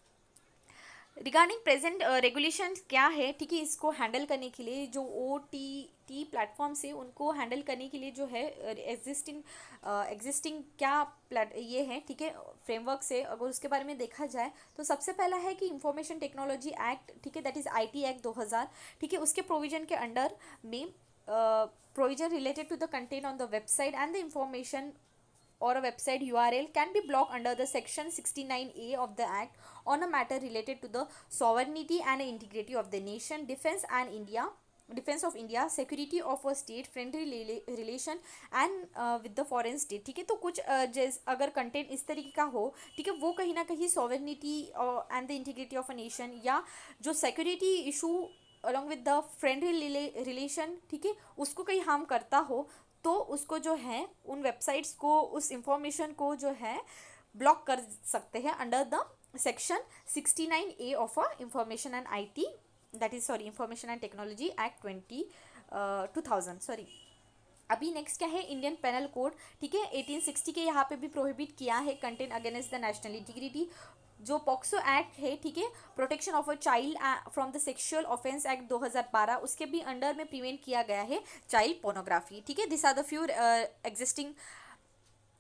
Regarding present regulation क्या है, ठीक है, इसको हैंडल करने के लिए जो OTT प्लेटफॉर्म्स है उनको हैंडल करने के लिए जो है एग्जिस्टिंग क्या ये है, ठीक है, फ्रेमवर्क से अगर उसके बारे में देखा जाए तो सबसे पहला है कि इंफॉर्मेशन टेक्नोलॉजी एक्ट, ठीक है, दैट इज़ IT एक्ट 2000। ठीक है, उसके प्रोविजन के अंडर में provision related to the content on the website and the information or a website URL can be blocked under the section 69A of the act on a matter related to the sovereignty and integrity of the nation, defense of India, security of a state, friendly relation and with the foreign state। ठीक है, तो कुछ अगर content इस तरीके का हो, ठीक है, वो कहीं ना कहीं sovereignty and the integrity of a nation या जो security issue along with the friendly relation, ठीक है, उसको कहीं हार्म करता हो तो उसको जो है उन वेबसाइट्स को, उस इंफॉर्मेशन को जो है ब्लॉक कर सकते हैं under the section 69A of information and IT, that is sorry information and technology act 2000 sorry. अभी नेक्स्ट क्या है, इंडियन पेनल कोड, ठीक है, 1860 के यहाँ पे भी प्रोहिबिट किया है content against the national integrity. जो पॉक्सो एक्ट है, ठीक है, protection of a child from the sexual offence act 2012, उसके भी अंडर में प्रिवेंट किया गया है चाइल्ड पोर्नोग्राफी। ठीक है, this are the few existing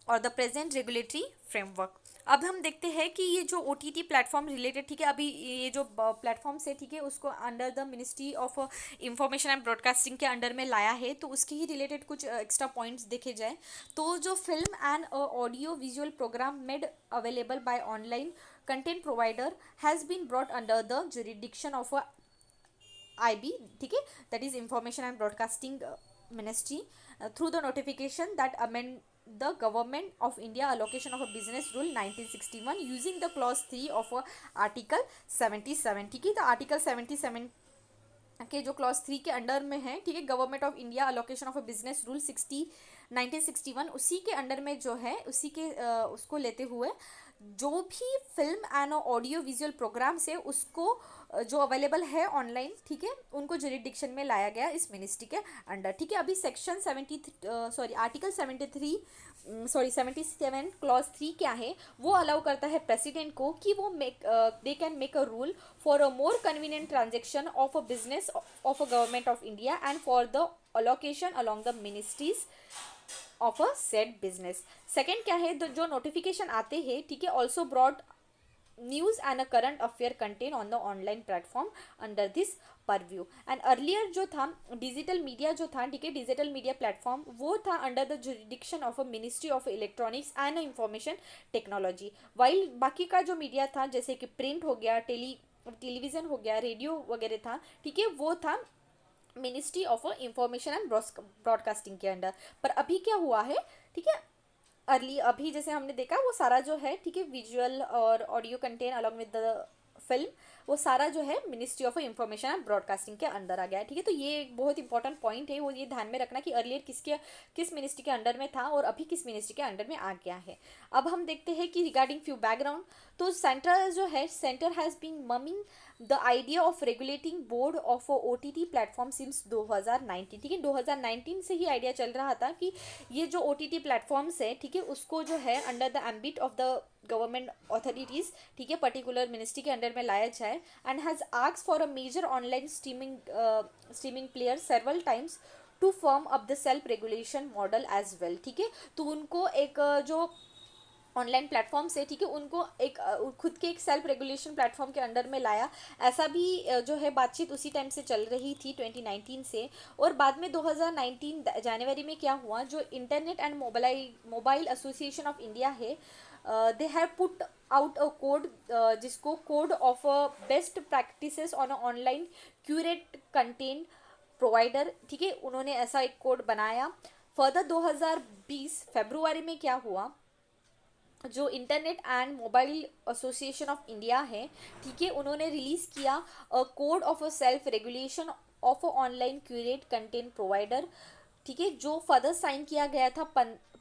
और द प्रेजेंट रेगुलेटरी फ्रेमवर्क। अब हम देखते हैं कि ये जो OTT प्लेटफॉर्म रिलेटेड, ठीक है, अभी ये जो प्लेटफॉर्म्स है, ठीक है, उसको under the ministry of information and broadcasting के अंडर में लाया है, तो उसके ही रिलेटेड कुछ एक्स्ट्रा पॉइंट्स देखे जाए तो जो film and audio visual program made available by online content provider has been brought under the jurisdiction of IB, ठीक है, that is information and broadcasting ministry through the notification that amend the Government of India allocation of a business rule 1961 using the clause 3 of article 77। ठीक है, तो article 77 के जो clause 3 के under में है, ठीक है, government of India allocation of a business rule 1961, उसी के अंडर में जो है उसी के उसको लेते हुए जो भी film and audio visual programs है उसको जो अवेलेबल है ऑनलाइन, ठीक है, उनको जुरिडिक्शन में लाया गया इस मिनिस्ट्री के अंडर। ठीक है, अभी सेक्शन 73 आर्टिकल 77 क्लॉज 3 क्या है, वो अलाउ करता है प्रेसिडेंट को कि वो they can make a rule for a more convenient transaction of a business of a government of India and for the allocation along the ministries of a set business. Second क्या है, जो notification आते हैं, ठीक है, also broad news and a current affair content on the online platform under this purview. And earlier जो था digital media जो था, ठीक है, डिजिटल मीडिया प्लेटफॉर्म वो था under the jurisdiction of a ministry of electronics and information technology. While बाकी का जो मीडिया था जैसे कि प्रिंट हो गया, टेलीविज़न हो गया, रेडियो वगैरह था, ठीक है, वो था ministry of information and broadcasting के अंडर। पर अभी क्या हुआ है, ठीक है, अर्ली अभी जैसे हमने देखा वो सारा जो है, ठीक है, विजुअल और audio content along with the film, वो सारा जो है ministry of information and broadcasting के अंदर आ गया है, ठीक है। तो ये एक बहुत इंपॉर्टेंट पॉइंट है, वो ये ध्यान में रखना कि अर्लियर किस मिनिस्ट्री के अंडर में था और अभी किस मिनिस्ट्री के अंडर में आ गया है। अब हम देखते हैं कि रिगार्डिंग फ्यू बैकग्राउंड, तो सेंटर जो है, centre has been mulling the idea of regulating board of O T T platform since 2019, ठीक है, 2019 से ही आइडिया चल रहा था कि ये जो ओ टी टी प्लेटफॉर्म्स है, ठीक है, उसको जो है under the ambit of the government authorities, ठीक है, पर्टिकुलर मिनिस्ट्री के अंडर में लाया जाए, and has asked for a major online streaming player several times to firm up the self regulation model as well, ठीक है। तो उनको एक जो ऑनलाइन प्लेटफॉर्म से, ठीक है, उनको एक खुद के एक सेल्फ रेगुलेशन प्लेटफॉर्म के अंडर में लाया, ऐसा भी जो है बातचीत उसी टाइम से चल रही थी 2019 से। और बाद में 2019 जनवरी में क्या हुआ, जो internet and mobile association of India है, they have put out a code जिसको code of best practices on online curate content provider, ठीक है, उन्होंने ऐसा एक कोड बनाया। फर्दर 2020 फरवरी में क्या हुआ, जो internet and mobile association of India है, ठीक है, उन्होंने रिलीज़ किया a code of a self regulation of a online curate content provider, ठीक है, जो फर्दर साइन किया गया था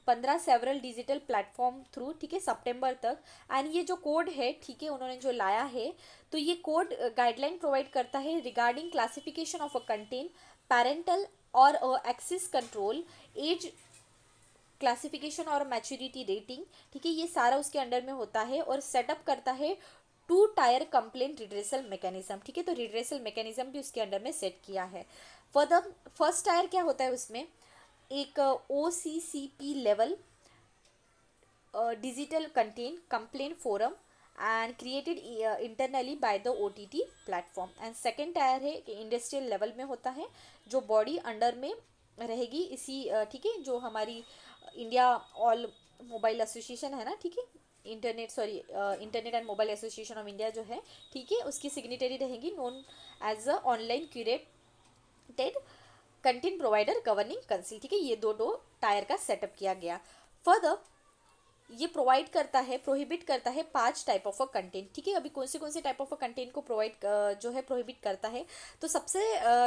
15 सेवरल डिजिटल प्लेटफॉर्म थ्रू, ठीक है, सितंबर तक। एंड ये जो कोड है, ठीक है, उन्होंने जो लाया है, तो ये कोड गाइडलाइन प्रोवाइड करता है regarding classification of a content, parental और एक्सेस कंट्रोल, एज क्लासिफिकेशन और मैच्योरिटी रेटिंग, ठीक है, ये सारा उसके अंडर में होता है, और सेटअप करता है 2 टायर कंप्लेंट रिड्रेसल मैकेनिज्म, ठीक है, तो रिड्रेसल मैकेनिज्म भी उसके अंडर में सेट किया है। फॉर द फर्स्ट टायर क्या होता है उसमें, एक O C C P level digital content complaint forum and created internally by the O T T platform. And second tier है कि इंडस्ट्रियल लेवल में होता है, जो बॉडी अंडर में रहेगी इसी, ठीक है, जो हमारी इंडिया ऑल मोबाइल एसोसिएशन है ना, ठीक है, internet and mobile association of India जो है, ठीक है, उसकी सिग्नेटरी रहेगी, known as a online curated content provider governing council, ठीक है, ये दो टायर का सेटअप किया गया। फर्दर ये प्रोवाइड करता है, प्रोहिबिट करता है 5 टाइप ऑफ अ कंटेंट, ठीक है। अभी कौन से टाइप ऑफ अ कंटेंट को जो है प्रोहिबिट करता है, तो सबसे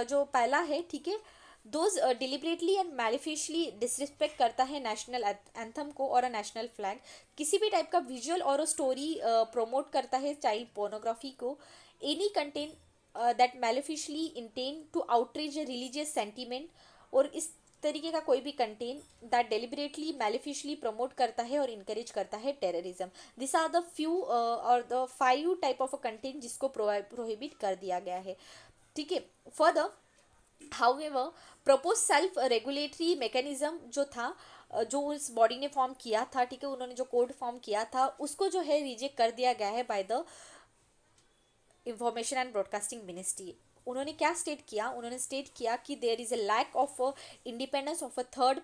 जो पहला है, ठीक है, दोज डिलिबरेटली एंड मैलिफिशली डिसरिस्पेक्ट करता है नेशनल एंथम को और अ नेशनल फ्लैग, किसी भी टाइप का विजुअल और स्टोरी प्रोमोट करता है चाइल्ड पोर्नोग्राफी को, any content that maliciously intend to outreach religious sentiment, और इस तरीके का कोई भी content that deliberately maliciously promote करता है और इनकरेज करता है terrorism. This are the few और the 5 type of a content जिसको प्रोहिबिट कर दिया गया है, ठीक है। Further however propose self regulatory mechanism जो था, जो उस बॉडी ने फॉर्म किया था, ठीक है, उन्होंने जो कोड फॉर्म किया था उसको जो है रिजेक्ट कर दिया गया है by the information and broadcasting ministry. उन्होंने क्या स्टेट किया, उन्होंने स्टेट किया कि there is a lack of independence of a third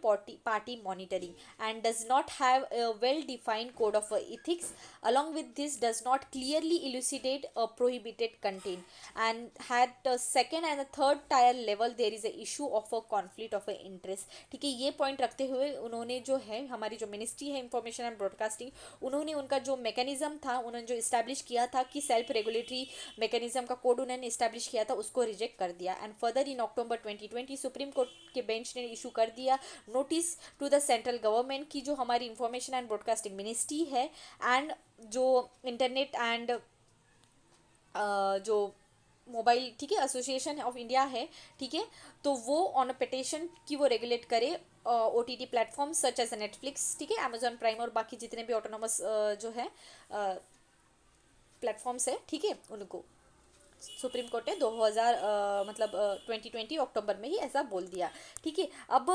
party monitoring and does not have a well defined code of ethics, along with this does not clearly elucidate a prohibited content, and at second and the third tier level there is a issue of a conflict of a interest, ठीक है। ये point रखते हुए उन्होंने जो है हमारी जो मिनिस्ट्री है इंफॉर्मेशन एंड ब्रॉडकास्टिंग, उन्होंने उनका जो मैकेनिज्म था, उन्होंने जो इस्टेब्लिश किया था कि सेल्फ रेगुलेटरी मैकेनिज्म का कोड उन्होंने इस्टेब्लिश किया था, उसको रिजेक्ट कर दिया। And further in October 2020 Supreme Court के बेंच ने इशू कर दिया notice to the central government की जो हमारी इंफॉर्मेशन एंड ब्रॉडकास्टिंग मिनिस्ट्री है एंड जो इंटरनेट एंड जो मोबाइल, ठीक है, एसोसिएशन ऑफ इंडिया है, ठीक है, तो वो ऑन अ पिटिशन की वो रेगुलेट करे O T T platform such as Netflix, ठीक है, अमेजॉन प्राइम और बाकी जितने भी ऑटोनोमस जो है प्लेटफॉर्म्स है, ठीक है, उनको सुप्रीम कोर्ट ने 2000 मतलब 2020 अक्टूबर में ही ऐसा बोल दिया, ठीक है। अब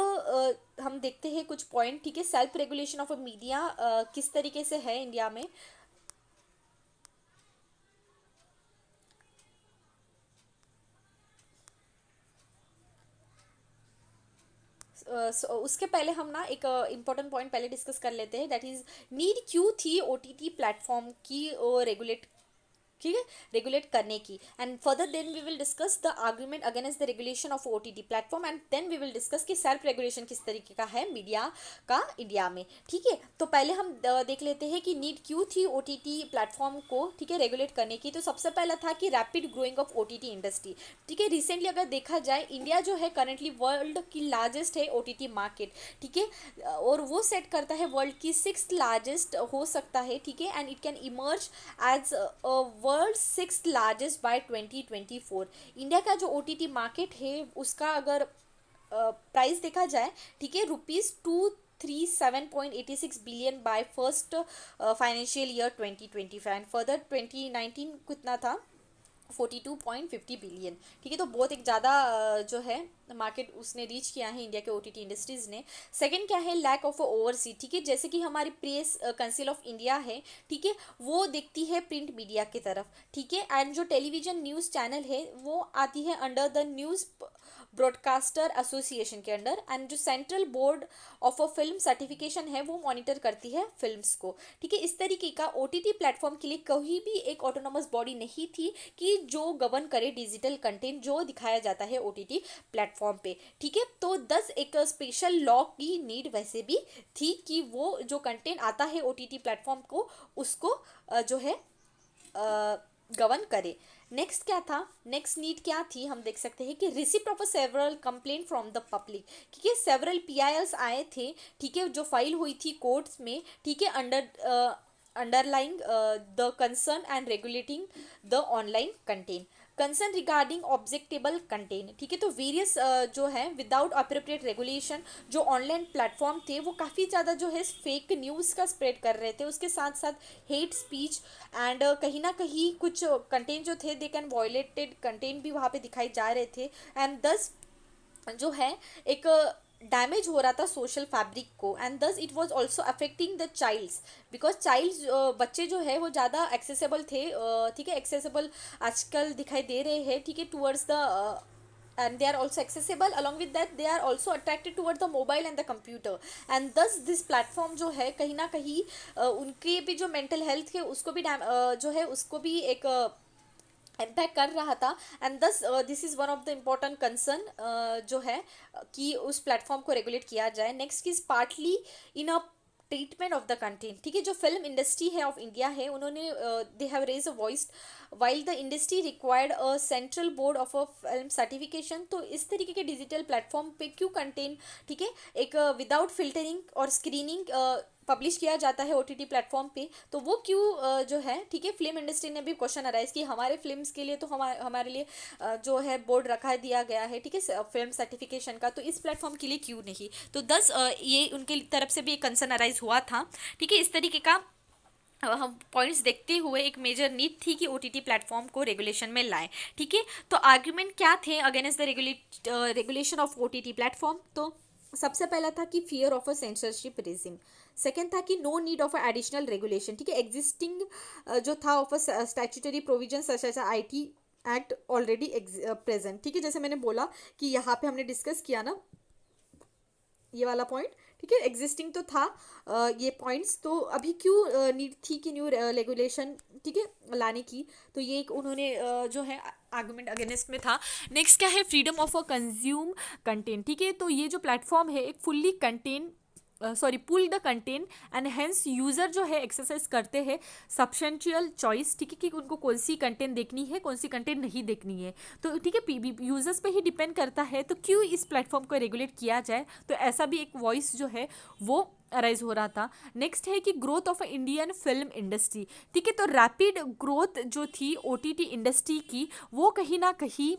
हम देखते हैं कुछ पॉइंट, ठीक है, सेल्फ रेगुलेशन ऑफ मीडिया किस तरीके से है इंडिया में। उसके पहले हम ना एक इम्पोर्टेंट पॉइंट पहले डिस्कस कर लेते हैं, दैट इज नीड क्यों थी ओटीटी प्लेटफॉर्म की रेगुलेट, ठीक है, रेगुलेट करने की। And further then we will discuss the argument against the regulation of OTT platform, and then we will discuss कि सेल्फ रेगुलेशन किस तरीके का है मीडिया का इंडिया में, ठीक है। तो पहले हम देख लेते हैं कि नीड क्यों थी ओटीटी प्लेटफॉर्म को, ठीक है, रेगुलेट करने की। तो सबसे पहला था कि rapid growing of OTT industry, ठीक है। रिसेंटली अगर देखा जाए, इंडिया जो है करंटली वर्ल्ड की लार्जेस्ट है ओटीटी मार्केट, ठीक है, और वो सेट करता है वर्ल्ड की 6th लार्जेस्ट हो सकता है, ठीक है, and it can emerge as world 6th largest by 2024। India का जो ओटीटी मार्केट है उसका अगर प्राइस देखा जाए, ठीक है, ₹237.86 billion by first financial year 2025, and further 2019 कितना था, 42.50 बिलियन, ठीक है। तो बहुत एक ज़्यादा जो है मार्केट उसने रीच किया है इंडिया के ओटीटी इंडस्ट्रीज़ ने। सेकंड क्या है, लैक ऑफ ओवरसी, ठीक है, जैसे कि हमारी प्रेस काउंसिल ऑफ इंडिया है, ठीक है, वो देखती है प्रिंट मीडिया की तरफ, ठीक है, एंड जो टेलीविजन न्यूज़ चैनल है वो आती है under the news broadcaster association के अंडर, एंड जो central board of a film certification है वो मॉनिटर करती है फिल्म्स को, ठीक है। इस तरीके का ओटीटी प्लेटफॉर्म के लिए कहीं भी एक ऑटोनोमस बॉडी नहीं थी कि जो गवर्न करे डिजिटल कंटेंट जो दिखाया जाता है ओटीटी प्लेटफॉर्म पे, ठीक है। तो 10 एक स्पेशल लॉ की नीड वैसे भी थी कि वो जो कंटेंट आता है ओटीटी प्लेटफॉर्म को उसको जो है गवर्न करे। नेक्स्ट क्या था, नेक्स्ट नीड क्या थी, हम देख सकते हैं कि receipt of several complaint from the public, ठीक है, सेवरल पीआईएल्स आए थे, ठीक है, जो फाइल हुई थी कोर्ट्स में, ठीक है, underlying the concern and regulating the online content, concern regarding objectionable content, ठीक है। तो वेरियस जो है विदाउट अप्रोप्रिएट रेगुलेशन जो ऑनलाइन प्लेटफॉर्म थे वो काफ़ी ज़्यादा जो है फेक न्यूज़ का स्प्रेड कर रहे थे, उसके साथ साथ हेट स्पीच एंड कहीं ना कहीं कुछ कंटेंट जो थे दे कैन वायलेटेड कंटेंट भी वहाँ पे दिखाई जा रहे थे, एंड दस जो है एक डैमेज हो रहा था सोशल फैब्रिक को, and thus it was also affecting the childs, because childs बच्चे जो है वो ज़्यादा एक्सेसिबल थे, ठीक है, एक्सेसिबल आजकल दिखाई दे रहे हैं, ठीक है, towards the and they are also accessible, along with that they are also attracted towards the mobile and the computer, and thus this platform जो है कहीं ना कहीं उनके भी जो मेंटल हेल्थ है उसको भी जो है उसको भी एक इम्पैक्ट कर रहा था, and thus this is one of the important concern जो है कि उस प्लेटफॉर्म को रेगुलेट किया जाए। Next is partly in a treatment of the content, ठीक है, जो फिल्म इंडस्ट्री है ऑफ इंडिया है उन्होंने they have raise a voice while the industry required a central board of a film certification. तो इस तरीके के डिजिटल प्लेटफॉर्म पे क्यों कंटेंट, ठीक है, एक विदाउट फिल्टरिंग और स्क्रीनिंग पब्लिश किया जाता है ओटीटी प्लेटफॉर्म पे, तो वो क्यों जो है, ठीक है, फिल्म इंडस्ट्री ने भी क्वेश्चन अराइज कि हमारे फिल्म्स के लिए तो हमारे लिए जो है बोर्ड रखा दिया गया है, ठीक है, फिल्म सर्टिफिकेशन का, तो इस प्लेटफॉर्म के लिए क्यों नहीं। तो 10 ये उनके तरफ से भी एक कंसर्न अराइज हुआ था, ठीक है। इस तरीके का हम पॉइंट्स देखते हुए एक मेजर नीड थी कि ओटीटी प्लेटफॉर्म को रेगुलेशन में लाएं, ठीक है। तो आर्ग्यूमेंट क्या थे against the regulation of OTT platform. तो सबसे पहला था कि fear of a censorship regime, second था कि no need of a additional regulation, ठीक है, एग्जिस्टिंग जो था of a statutory provision such as IT act already present, ठीक है, जैसे मैंने बोला कि यहाँ पे हमने डिस्कस किया ना ये वाला पॉइंट, ठीक है, एग्जिस्टिंग तो था ये पॉइंट्स, तो अभी क्यों नीड थी कि न्यू रेगुलेशन, ठीक है, लाने की। तो ये एक उन्होंने जो है आर्गुमेंट अगेंस्ट में था। नेक्स्ट क्या है, freedom of a consume content, ठीक है, तो ये जो प्लेटफॉर्म है एक fully content pull the content and hence user जो है एक्सरसाइज करते हैं सब्सटेंशियल चॉइस, ठीक है, कि उनको कौन सी कंटेंट देखनी है कौन सी कंटेंट नहीं देखनी है, तो ठीक है यूज़र्स पे ही डिपेंड करता है। तो क्यों इस प्लेटफॉर्म को रेगुलेट किया जाए, तो ऐसा भी एक वॉइस जो है वो अराइज हो रहा था। नेक्स्ट है कि growth of Indian film industry, ठीक है, तो रैपिड ग्रोथ जो थी ओटीटी इंडस्ट्री की वो कहीं ना कहीं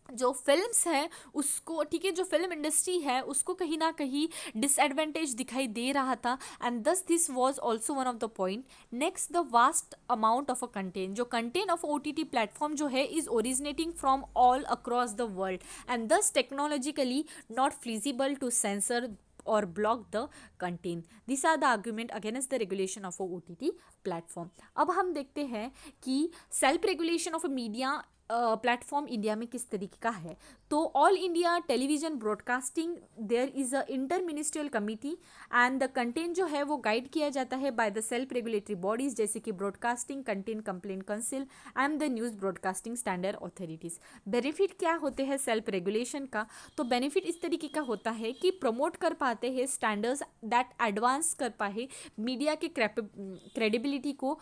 जो फिल्म्स हैं उसको, ठीक है, जो फिल्म इंडस्ट्री है उसको कहीं ना कहीं डिसएडवांटेज दिखाई दे रहा था, and thus this was also one of the point. Next the vast amount of a content, जो कंटेंट ऑफ ओटीटी प्लेटफॉर्म जो है is originating from all across the world and thus technologically not feasible to censor or block the content. These are the argument against the regulation of a OTT platform. अब हम देखते हैं कि self regulation of media platform India में किस तरीके का है। तो all India television broadcasting there is a inter ministerial committee and the content जो है वो गाइड किया जाता है by the self regulatory bodies जैसे कि broadcasting content complaint council and the news broadcasting standard authorities. Benefit क्या होते हैं सेल्फ रेगुलेशन का? तो बेनिफिट इस तरीके का होता है कि प्रमोट कर पाते हैं स्टैंडर्ड्स दैट एडवांस कर पाए मीडिया के क्रेडिबिलिटी को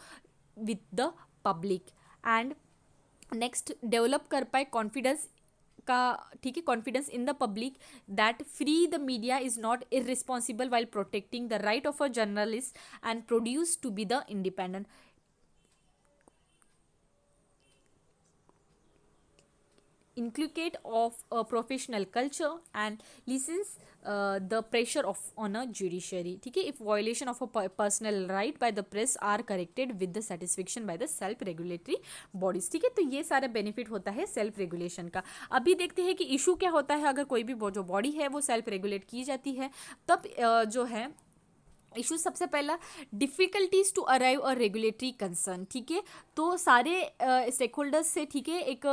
with the public. And next develop कर पाए कॉन्फिडेंस का, ठीक है, confidence in the public that free the media is not irresponsible while protecting the right of a journalist and produce to be the independent. Inculcate of a professional culture and lessens the pressure of on a judiciary, ठीक है, if violation of a personal right by the press are corrected with the satisfaction by the self regulatory bodies, ठीक है। तो ये सारा benefit होता है self regulation का। अभी देखते हैं कि इशू क्या होता है अगर कोई भी जो बॉडी है वो सेल्फ रेगुलेट की जाती है, तब जो है इशू सबसे पहला difficulties to arrive a regulatory concern, ठीक है। तो सारे स्टेक होल्डर्स से, ठीक है, एक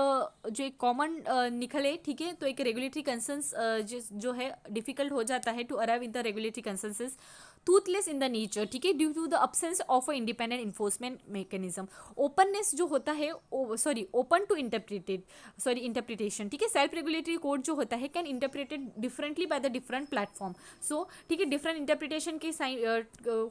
जो एक कॉमन निकले, ठीक है, तो एक रेगुलेटरी कंसर्न्स जो है डिफ़िकल्ट हो जाता है to arrive in the regulatory concerns toothless in the nature, ठीक है, due to the absence of a independent enforcement mechanism. Openness जो होता है, सॉरी ओपन टू इंटरप्रिटेशन, ठीक है। सेल्फ रेगुलेटरी कोड जो होता है can interpreted differently by the different platform. So ठीक है, डिफरेंट इंटरप्रिटेशन के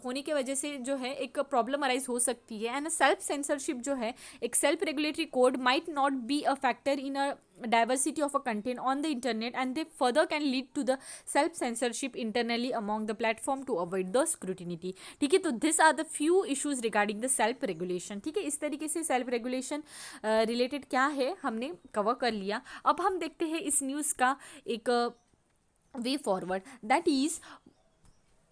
होने की वजह से जो है एक प्रॉब्लम अराइज हो सकती है। एंड सेल्फ सेंसरशिप जो है, एक self regulatory code might not be a factor in a diversity of a content on the internet and they further can lead to the self censorship internally among the platform to avoid the scrutiny, ठीक है। तो this are the few issues regarding the self regulation, ठीक है। इस तरीके से self regulation related क्या है हमने कवर कर लिया। अब हम देखते हैं इस न्यूज़ का एक वे फॉरवर्ड, दैट इज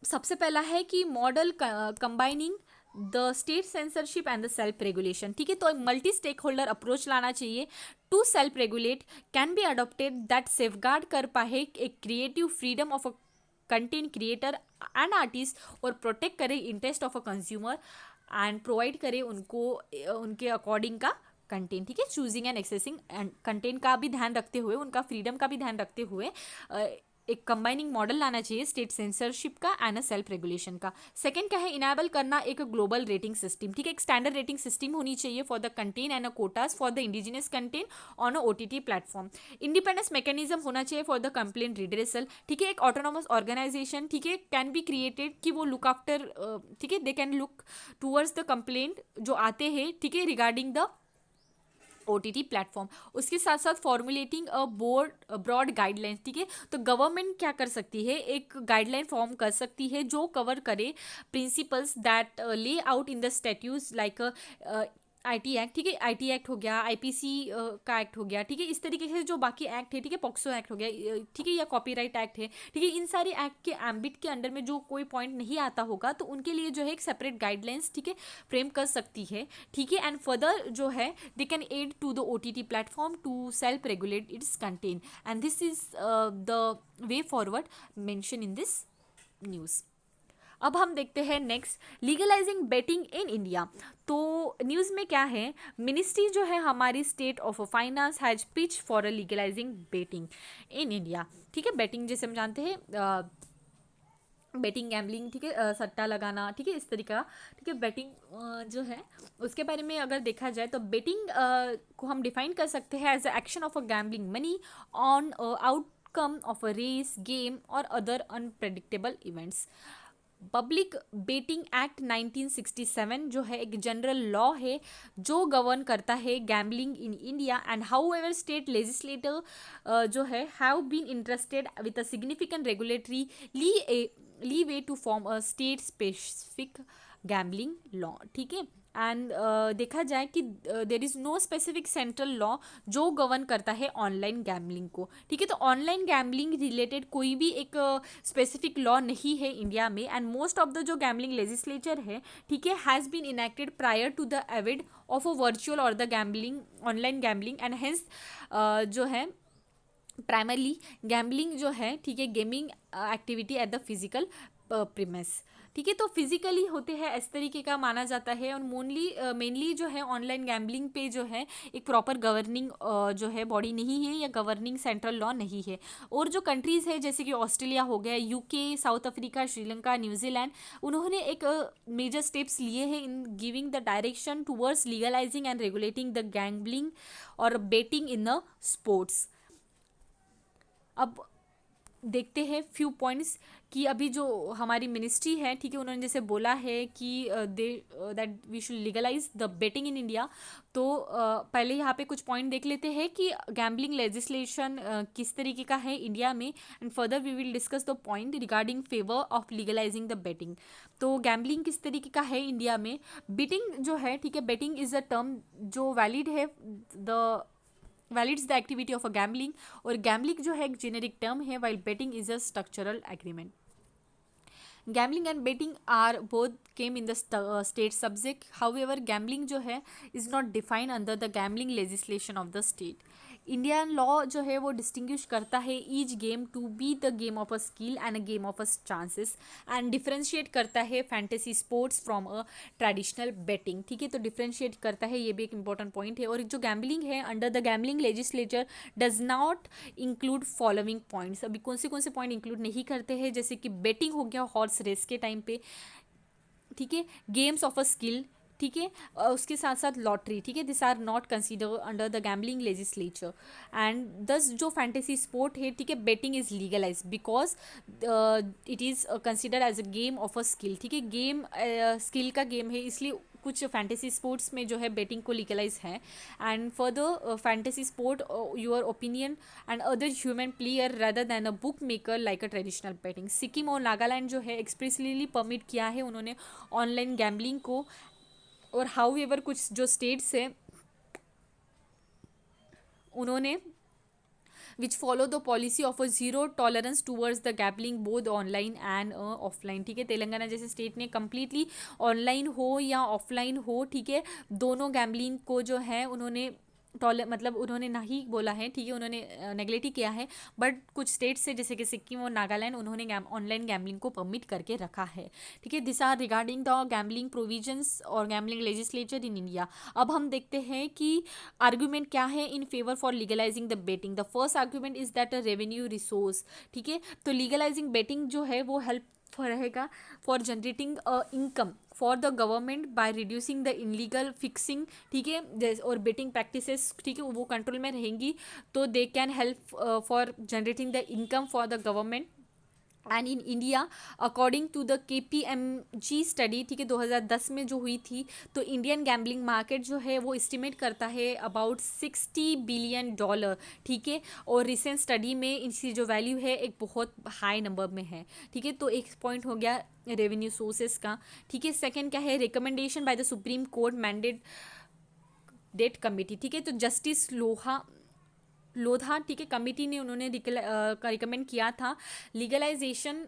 सबसे पहला है कि model combining the state censorship and the self regulation, ठीक है। तो मल्टी स्टेक होल्डर अप्रोच लाना चाहिए to self regulate can be adopted that safeguard कर पाए एक creative freedom of a content creator and artist और प्रोटेक्ट करे interest of a consumer and provide करे उनको उनके अकॉर्डिंग का कंटेंट, ठीक है। Choosing and accessing and content का भी ध्यान रखते हुए, उनका फ्रीडम का भी ध्यान रखते हुए एक कंबाइनिंग मॉडल लाना चाहिए स्टेट सेंसरशिप का एंड सेल्फ रेगुलेशन का। सेकंड क्या है, इनेबल करना एक ग्लोबल रेटिंग सिस्टम, ठीक है। एक स्टैंडर्ड रेटिंग सिस्टम होनी चाहिए for the content and a quotas for the indigenous content on a OTT platform. Independence mechanism होना चाहिए फॉर द कंप्लेंट रिड्रेसल, ठीक है। एक ऑटोनोमस ऑर्गेनाइजेशन, ठीक है, कैन बी क्रिएटेड कि वो लुक आफ्टर, ठीक है, they can look towards the complaint जो आते हैं, ठीक है, रिगार्डिंग द OTT प्लेटफॉर्म। उसके साथ साथ फॉर्मुलेटिंग अ ब्रॉड गाइडलाइंस, ठीक है। तो गवर्नमेंट क्या कर सकती है, एक गाइडलाइन फॉर्म कर सकती है जो कवर करे प्रिंसिपल्स दैट ले out in the statutes like IT act, ठीक है, IT एक्ट हो गया, IPC का एक्ट हो गया, ठीक है। इस तरीके से जो बाकी एक्ट है, ठीक है, पॉक्सो एक्ट हो गया, ठीक है, या कॉपीराइट एक्ट है, ठीक है। इन सारे एक्ट के एम्बिट के अंडर में जो कोई पॉइंट नहीं आता होगा तो उनके लिए जो है एक सेपरेट गाइडलाइंस, ठीक है, फ्रेम कर सकती है, ठीक है। एंड फर्दर जो है they can add to the OTT platform to self regulate its content and this is the way forward mention in this news. अब हम देखते हैं next, legalising betting in India. तो न्यूज़ में क्या है, मिनिस्ट्री जो है हमारी state of finance has pitch for a legalising betting in India, ठीक है। बेटिंग जैसे हम जानते हैं बेटिंग गैम्बलिंग, ठीक है, सट्टा लगाना, ठीक है, इस तरीका, ठीक है। बेटिंग जो है उसके बारे में अगर देखा जाए तो बेटिंग को हम डिफाइन कर सकते हैं as a action of a gambling money on outcome of a race game और other unpredictable events. Public betting act 1967 जो है एक जनरल लॉ है जो गवर्न करता है gambling in India and however state legislator जो है have been interested with a significant regulatory leeway to form a state specific gambling law, ठीक है। एंड देखा जाए कि there is no specific central law जो गवर्न करता है ऑनलाइन गैम्बलिंग को, ठीक है। तो ऑनलाइन गैम्बलिंग रिलेटेड कोई भी एक स्पेसिफिक लॉ नहीं है इंडिया में एंड मोस्ट ऑफ द जो गैम्बलिंग लेजिस्लेचर है, ठीक है, has been enacted prior to the एविड ऑफ अ वर्चुअल और the gambling online gambling and hence जो है प्राइमरली गैम्बलिंग जो है, ठीक है, gaming activity at the physical premise, ठीक है। तो फिजिकली होते हैं इस तरीके का माना जाता है, और मेनली जो है ऑनलाइन गैम्बलिंग पे जो है एक प्रॉपर गवर्निंग जो है बॉडी नहीं है, या गवर्निंग सेंट्रल लॉ नहीं है। और जो कंट्रीज़ है जैसे कि ऑस्ट्रेलिया हो गया, UK, south Africa, Sri Lanka, New Zealand, उन्होंने एक मेजर स्टेप्स लिए हैं in giving the direction towards legalising and regulating the gambling और बेटिंग इन द स्पोर्ट्स। अब देखते हैं फ्यू पॉइंट्स कि अभी जो हमारी मिनिस्ट्री है, ठीक है, उन्होंने जैसे बोला है कि they that we should legalise the betting in India. तो पहले यहाँ पे कुछ पॉइंट देख लेते हैं कि गैम्बलिंग लेजिस्लेशन किस तरीके का है इंडिया में, and further we will discuss the point regarding favour of legalising the betting. तो गैम्बलिंग किस तरीके का है इंडिया में। बेटिंग जो है, ठीक है, बेटिंग इज अ टर्म जो वैलिड है, the valids the activity of a gambling, और गैम्बलिंग जो है एक जेनेरिक टर्म है, while betting is a structural agreement. Gambling and betting are both came in the state subject, however gambling जो है is not defined under the gambling legislation of the state. Indian law जो है वो distinguish करता है each game to be the game of a skill and a game of a chances, and differentiate करता है fantasy sports from a traditional betting. ठीक है, तो डिफ्रेंशिएट करता है, ये भी एक इंपॉर्टेंट पॉइंट है। और जो गैम्बलिंग है under the gambling legislature does not include following points. अभी कौन से पॉइंट इंक्लूड नहीं करते हैं, जैसे कि बेटिंग हो गया हॉर्स रेस के टाइम पे, ठीक है, गेम्स ऑफ अ स्किल, ठीक है, उसके साथ साथ लॉटरी, ठीक है, this are not consider under the gambling legislature. And thus जो फैंटेसी स्पोर्ट है, ठीक है, betting is legalise because it is consider as a game of a skill. ठीक है, गेम स्किल का गेम है, इसलिए कुछ फैंटेसी स्पोर्ट्स में जो है बेटिंग को लीगलाइज है। And further fantasy sport your opinion and other human player rather than a book maker like a traditional betting. Sikkim और नागालैंड जो है एक्सप्रेसली परमिट किया है उन्होंने ऑनलाइन गैम्बलिंग को, और हाउ एवर कुछ जो स्टेट्स हैं उन्होंने which follow the policy of a zero tolerance towards the gambling both online and offline. ठीक है, तेलंगाना जैसे स्टेट ने कम्प्लीटली ऑनलाइन हो या ऑफलाइन हो, ठीक है, दोनों गैम्बलिंग को जो है उन्होंने मतलब उन्होंने नहीं बोला है, ठीक है, उन्होंने नेगलेक्ट ही किया है। बट कुछ स्टेट्स से जैसे कि सिक्किम और नागालैंड उन्होंने ऑनलाइन गैम्बलिंग को परमिट करके रखा है। ठीक है, this are regarding the gambling provisions और गैम्बलिंग लेजिस्लेचर इन इंडिया। अब हम देखते हैं कि आर्ग्यूमेंट क्या है in favour for legalising the betting. The first argument is that a revenue resource. ठीक है, तो लीगलाइजिंग बेटिंग जो है वो हेल्प रहेगा for generating income for the government by reducing the illegal fixing. ठीक है, और बेटिंग प्रैक्टिसेस, ठीक है, वो कंट्रोल में रहेंगी, तो they can help for generating the income for the government. And in India according to the KPMG study, ठीक है, 2010 में जो हुई थी, तो इंडियन गैम्बलिंग मार्केट जो है वो एस्टिमेट करता है अबाउट $60 बिलियन। ठीक है, और रिसेंट स्टडी में इसकी जो वैल्यू है एक बहुत हाई नंबर में है। ठीक है, तो एक पॉइंट हो गया रेवेन्यू सोर्सेस का। ठीक है, सेकंड क्या है, recommendation by the supreme court mandated committee. ठीक है, तो जस्टिस लोधा, ठीक है, कमिटी ने उन्होंने रिकमेंड किया था लीगलाइजेशन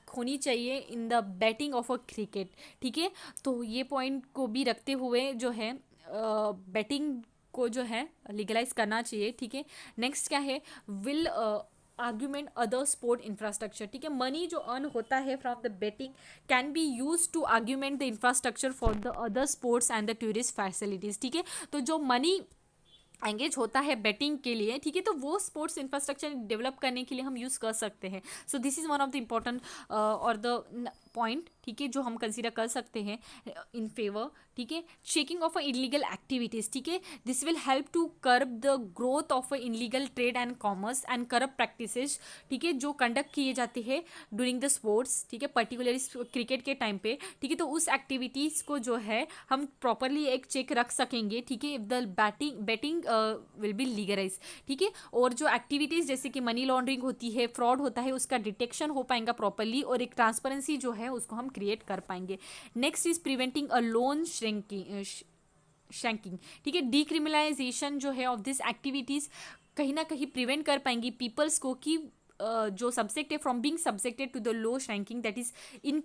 होनी चाहिए in the batting of a cricket. ठीक है, तो ये पॉइंट को भी रखते हुए जो है बैटिंग को जो है लीगलाइज करना चाहिए। ठीक है, नेक्स्ट क्या है, will argument other sport infrastructure. ठीक है, मनी जो अर्न होता है from the betting can be use to argument the infrastructure for the other sports and the tourist facilities. ठीक है, तो जो मनी एंगेज होता है बेटिंग के लिए, ठीक है, तो वो स्पोर्ट्स इंफ्रास्ट्रक्चर डेवलप करने के लिए हम यूज़ कर सकते हैं। So this is one of the important और द पॉइंट, ठीक है, जो हम कंसीडर कर सकते हैं इन फेवर। ठीक है, चेकिंग ऑफ इलीगल एक्टिविटीज़। ठीक है, this will help to curb the growth of illegal trade and commerce and corrupt practices. ठीक है, जो कंडक्ट किए जाते हैं ड्यूरिंग द स्पोर्ट्स, ठीक है, पर्टिकुलरली क्रिकेट के टाइम पे। ठीक है, तो उस एक्टिविटीज़ को जो है हम प्रॉपरली एक चेक रख सकेंगे। ठीक है, if the betting will be legalize. ठीक है, और जो एक्टिविटीज़ जैसे कि मनी लॉन्ड्रिंग होती है, फ्रॉड होता है, उसका डिटेक्शन हो पाएगा प्रॉपरली, और एक ट्रांसपेरेंसी जो है उसको हम क्रिएट कर पाएंगे। Next is preventing a loan sharking. ठीक है, डीक्रिमिनलाइजेशन जो है ऑफ दिस एक्टिविटीज़ कहीं ना कहीं प्रिवेंट कर पाएंगी पीपल्स को कि जो सब्जेक्ट है from being subjected to the loan sharking that is इन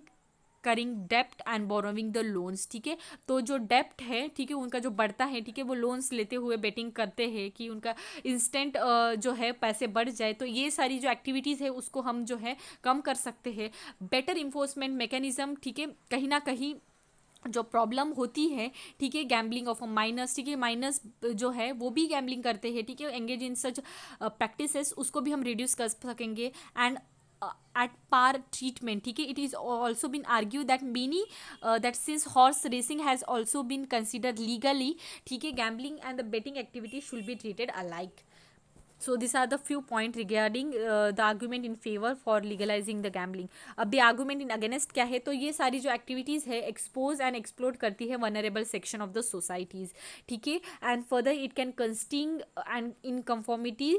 करिंग डेप्ट एंड बोरोविंग द लोन्स, ठीक है। तो जो डेप्ट है, ठीक है, उनका जो बढ़ता है, ठीक है, वो लोन्स लेते हुए बेटिंग करते हैं कि उनका इंस्टेंट जो है पैसे बढ़ जाए। तो ये सारी जो एक्टिविटीज़ है उसको हम जो है कम कर सकते हैं। बेटर इन्फोर्समेंट मैकेनिज्म, ठीक है, कहीं ना कहीं जो प्रॉब्लम होती है, ठीक है, गैम्बलिंग ऑफ माइनर्स, ठीक है, माइनर्स जो है वो भी गैम्बलिंग करते हैं, ठीक है, एंगेज इन सच प्रैक्टिसेस, उसको भी हम रिड्यूस कर सकेंगे। एंड at par treatment, ठीक है, it is also been argued that many that since horse racing has also been considered legally, ठीक है, gambling and the betting activity should be treated alike. So these are the few point regarding the argument in favor for legalizing the gambling. अब the argument in against क्या है, तो ये सारी जो activities है expose and exploit करती है vulnerable section of the societies, ठीक है, and further it can consting and in conformity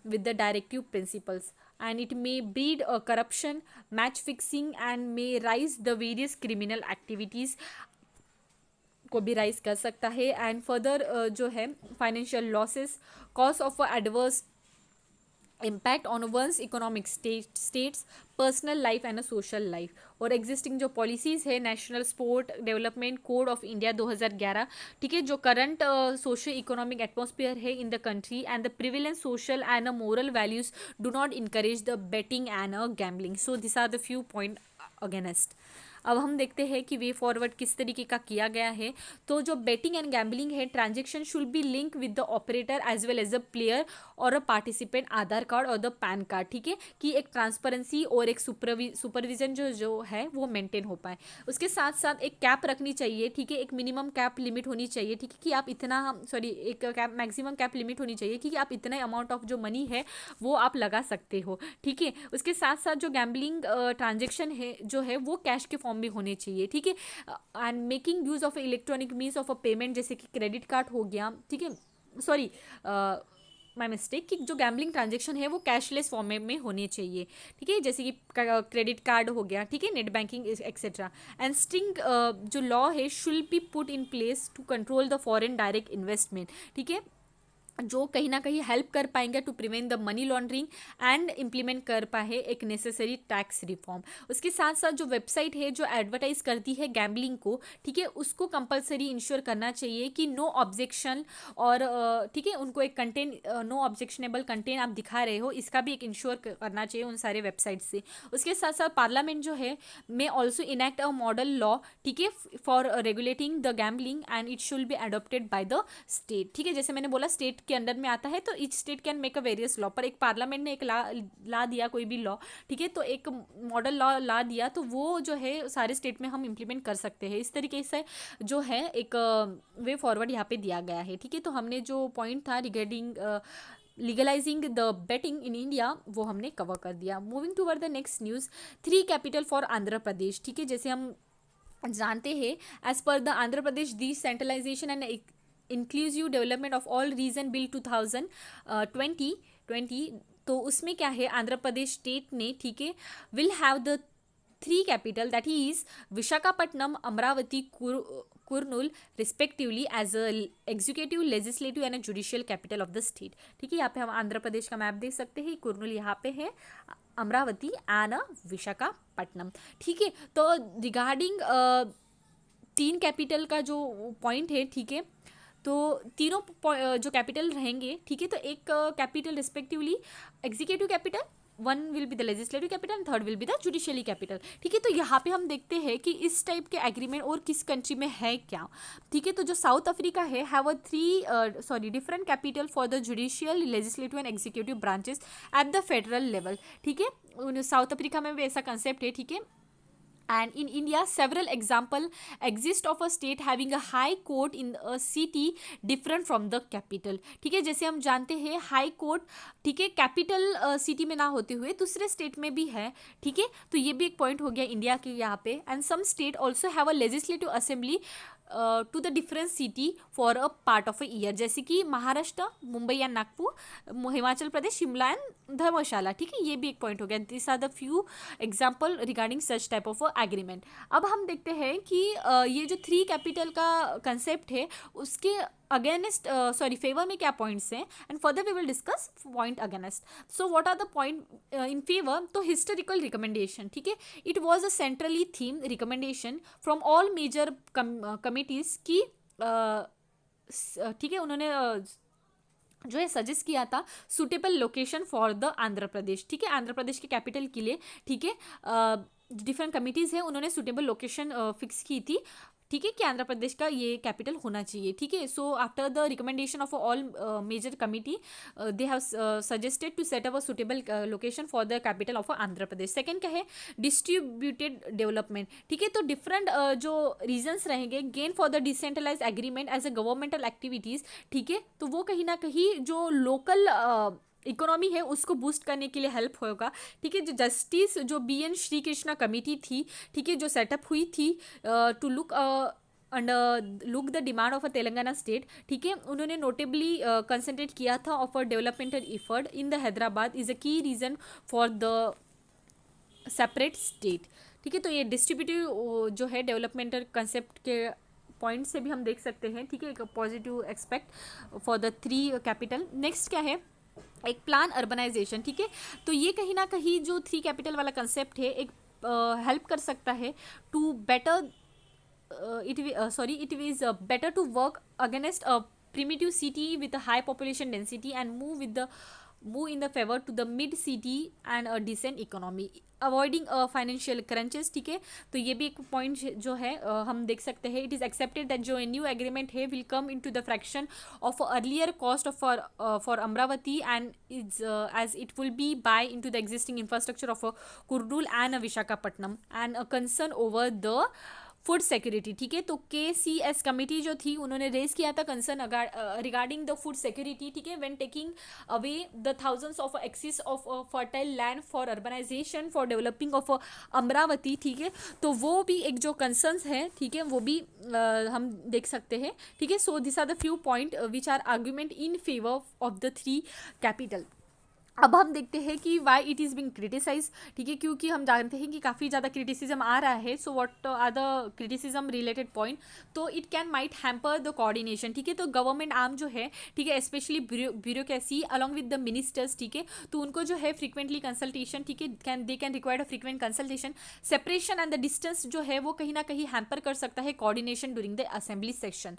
with the directive principles, and it may breed corruption, match fixing, and may rise the various criminal activities को भी rise कर सकता है। And further जो है financial losses, cause of adverse impact on one's economic status, personal life and a social life. और existing जो policies है, national sport development code of India 2011, ठीक है, जो करंट सोशो इकोनॉमिक एटमॉस्फेयर है in the country and the prevalence social and a moral values do not encourage the betting and a gambling. So this are the few point against. अब हम देखते हैं कि way forward किस तरीके का किया गया है। तो जो बेटिंग एंड गैम्बलिंग है, transaction should be link with the operator as well as the player और अ पार्टिसिपेंट आधार कार्ड और द पैन कार्ड, ठीक है, कि एक ट्रांसपेरेंसी और एक सुपरविजन जो है वो मेंटेन हो पाए। उसके साथ साथ एक कैप रखनी चाहिए, ठीक है, एक मिनिमम कैप लिमिट होनी चाहिए, ठीक है, कि आप इतना एक कैप मैक्सिमम कैप लिमिट होनी चाहिए कि आप इतना अमाउंट ऑफ जो मनी है वो आप लगा सकते हो, ठीक है। उसके साथ साथ जो गैम्बलिंग ट्रांजेक्शन है जो है वो कैश के फॉर्म भी होने चाहिए, ठीक है। And making use of electronic means of a payment, जैसे कि क्रेडिट कार्ड हो गया, ठीक है, सॉरी माय मिस्टेक, कि जो गैम्बलिंग ट्रांजेक्शन है वो कैशलेस फॉर्म में होने चाहिए, ठीक है, जैसे कि क्रेडिट कार्ड हो गया, ठीक है, net banking etcetera. And string जो लॉ है should be put in place to control the foreign direct investment, ठीक है, जो कहीं ना कहीं हेल्प कर पाएंगे to prevent the money laundering and implement कर पाए एक नेसेसरी टैक्स रिफॉर्म। उसके साथ साथ जो वेबसाइट है जो एडवर्टाइज करती है गैम्बलिंग को, ठीक है, उसको कंपलसरी इंश्योर करना चाहिए कि नो ऑब्जेक्शन, और ठीक है, उनको एक कंटेंट नो ऑब्जेक्शनेबल कंटेंट आप दिखा रहे हो, इसका भी एक इंश्योर करना चाहिए उन सारे वेबसाइट से। उसके साथ साथ पार्लियामेंट जो है may also enact a model law, ठीक है, for regulating the gambling and it should be adopted by the state, ठीक है, जैसे मैंने बोला स्टेट के अंडर में आता है, तो each state can make a various law, पर एक पार्लियामेंट ने एक ला दिया कोई भी लॉ, ठीक है, तो एक मॉडल लॉ ला दिया, तो वो जो है सारे स्टेट में हम इम्प्लीमेंट कर सकते हैं। इस तरीके से जो है एक वे फॉरवर्ड यहाँ पे दिया गया है, ठीक है। तो हमने जो पॉइंट था regarding legalising the betting in India वो हमने कवर कर दिया। Moving toward the next news, 3 capital for Andhra Pradesh, ठीक है, जैसे हम जानते हैं as per the Andhra Pradesh decentralisation and inclusive development of all region bill 2020, तो उसमें क्या है, आंध्र प्रदेश स्टेट ने, ठीक है, will have the 3 capital that is Visakhapatnam, Amaravati, Kurnool respectively as a executive, legislative and judicial capital of the state, ठीक है। यहाँ पे हम आंध्र प्रदेश का मैप देख सकते हैं, कुर्नूल यहाँ पे है, अमरावती एंड विशाखापट्टनम, ठीक है। तो रिगार्डिंग 3 कैपिटल का जो पॉइंट है, ठीक है, तो तीनों जो कैपिटल रहेंगे, ठीक है, तो एक capital respectively executive capital, one will be the legislative capital and third will be the judicially capital, ठीक है। तो यहाँ पे हम देखते हैं कि इस टाइप के एग्रीमेंट और किस कंट्री में है क्या, ठीक है। तो जो साउथ अफ्रीका है have a 3 different capital for the judicial, legislative and executive branches at the federal level, ठीक है, साउथ अफ्रीका में भी ऐसा कंसेप्ट है, ठीक है। And in India, several example exist of a state having a high court in a city different from the capital, ठीक है, जैसे हम जानते हैं हाई कोर्ट, ठीक है, कैपिटल सिटी में ना होते हुए दूसरे स्टेट में भी है, ठीक है। तो ये भी एक पॉइंट हो गया इंडिया के यहाँ पे। And some state also have a legislative assembly to the different city for a part of a year, जैसे कि महाराष्ट्र मुंबई या नागपुर, हिमाचल प्रदेश शिमला एंड धर्मशाला, ठीक है, ये भी एक पॉइंट हो गया. This are the few example regarding such type of agreement. अब हम देखते हैं कि ये जो 3 कैपिटल का कंसेप्ट है उसके अगेंस्ट फेवर में क्या पॉइंट्स हैं, and further we will discuss point against. So what are the point in favour? तो हिस्टोरिकल रिकमेंडेशन, ठीक है, it was a centrally theme recommendation from all major committees की, ठीक है, उन्होंने जो है सजेस्ट किया था suitable location for the Andhra Pradesh, ठीक है, आंध्र प्रदेश के कैपिटल के लिए, ठीक है. डिफरेंट कमिटीज़ हैं, उन्होंने सुटेबल लोकेशन फिक्स की थी, ठीक है, कि आंध्र प्रदेश का ये कैपिटल होना चाहिए, ठीक है. So after the recommendation of all major committee they have suggested to set up a suitable location for the capital of Andhra Pradesh. Second क्या है? डिस्ट्रीब्यूटेड डेवलपमेंट, ठीक है. तो डिफरेंट जो रीजन्स रहेंगे gain for the decentralize agreement as a governmental activities, ठीक है, तो वो कहीं ना कहीं जो लोकल इकोनॉमी है उसको बूस्ट करने के लिए हेल्प होगा, ठीक है. जो जस्टिस जो BN श्री कृष्णा कमेटी थी, ठीक है, जो सेटअप हुई थी to look look the demand of a Telangana state, ठीक है, उन्होंने नोटेबली कंसंट्रेट किया था of a developmental effort in the Hyderabad is a key reason for the separate state, ठीक है. तो ये डिस्ट्रीब्यूटिव जो है डेवलपमेंटल कंसेप्ट के पॉइंट से भी हम देख सकते हैं, ठीक है, एक positive expect for the 3 capital. Next क्या है? एक प्लान अर्बनाइजेशन, ठीक है. तो ये कहीं ना कहीं जो 3 कैपिटल वाला कंसेप्ट है एक हेल्प कर सकता है to better it is better to work against a primitive city with a high population density and move in the favor to the mid city and a decent economy, avoiding financial crunches, ठीक है. तो ये भी एक point जो है हम देख सकते हैं. इट इज़ एक्सेप्टेड दैट जो न्यू एग्रीमेंट है will come in to the fraction of earlier cost of for Amaravati and is as it will be buy in to the existing infrastructure of Kurnool and Visakhapatnam and concern over the food security, ठीक है. तो KCS committee जो थी उन्होंने raise किया था concern regarding the food security, ठीक है, when taking away the thousands of acres of fertile land for urbanization for developing of Amaravati, ठीक है. तो वो भी एक जो कंसर्न्स है, ठीक है, वो भी हम देख सकते हैं, ठीक है. So this are the few point which are argument in favour of the 3 capital. अब हम देखते हैं कि why it is being criticize, ठीक है, क्योंकि हम जानते हैं कि काफ़ी ज़्यादा क्रिटिसिज्म आ रहा है. So what are the criticism related point? तो it can might hamper the coordination, ठीक है. तो गवर्नमेंट आर्म जो है, ठीक है, specially bureaucracy along with the ministers, ठीक है, तो उनको जो है फ्रीक्वेंटली कंसल्टेशन, ठीक है, they can require a frequent consultation. Separation and the distance जो है वो कहीं ना कहीं हैम्पर कर सकता है coordination during the assembly section.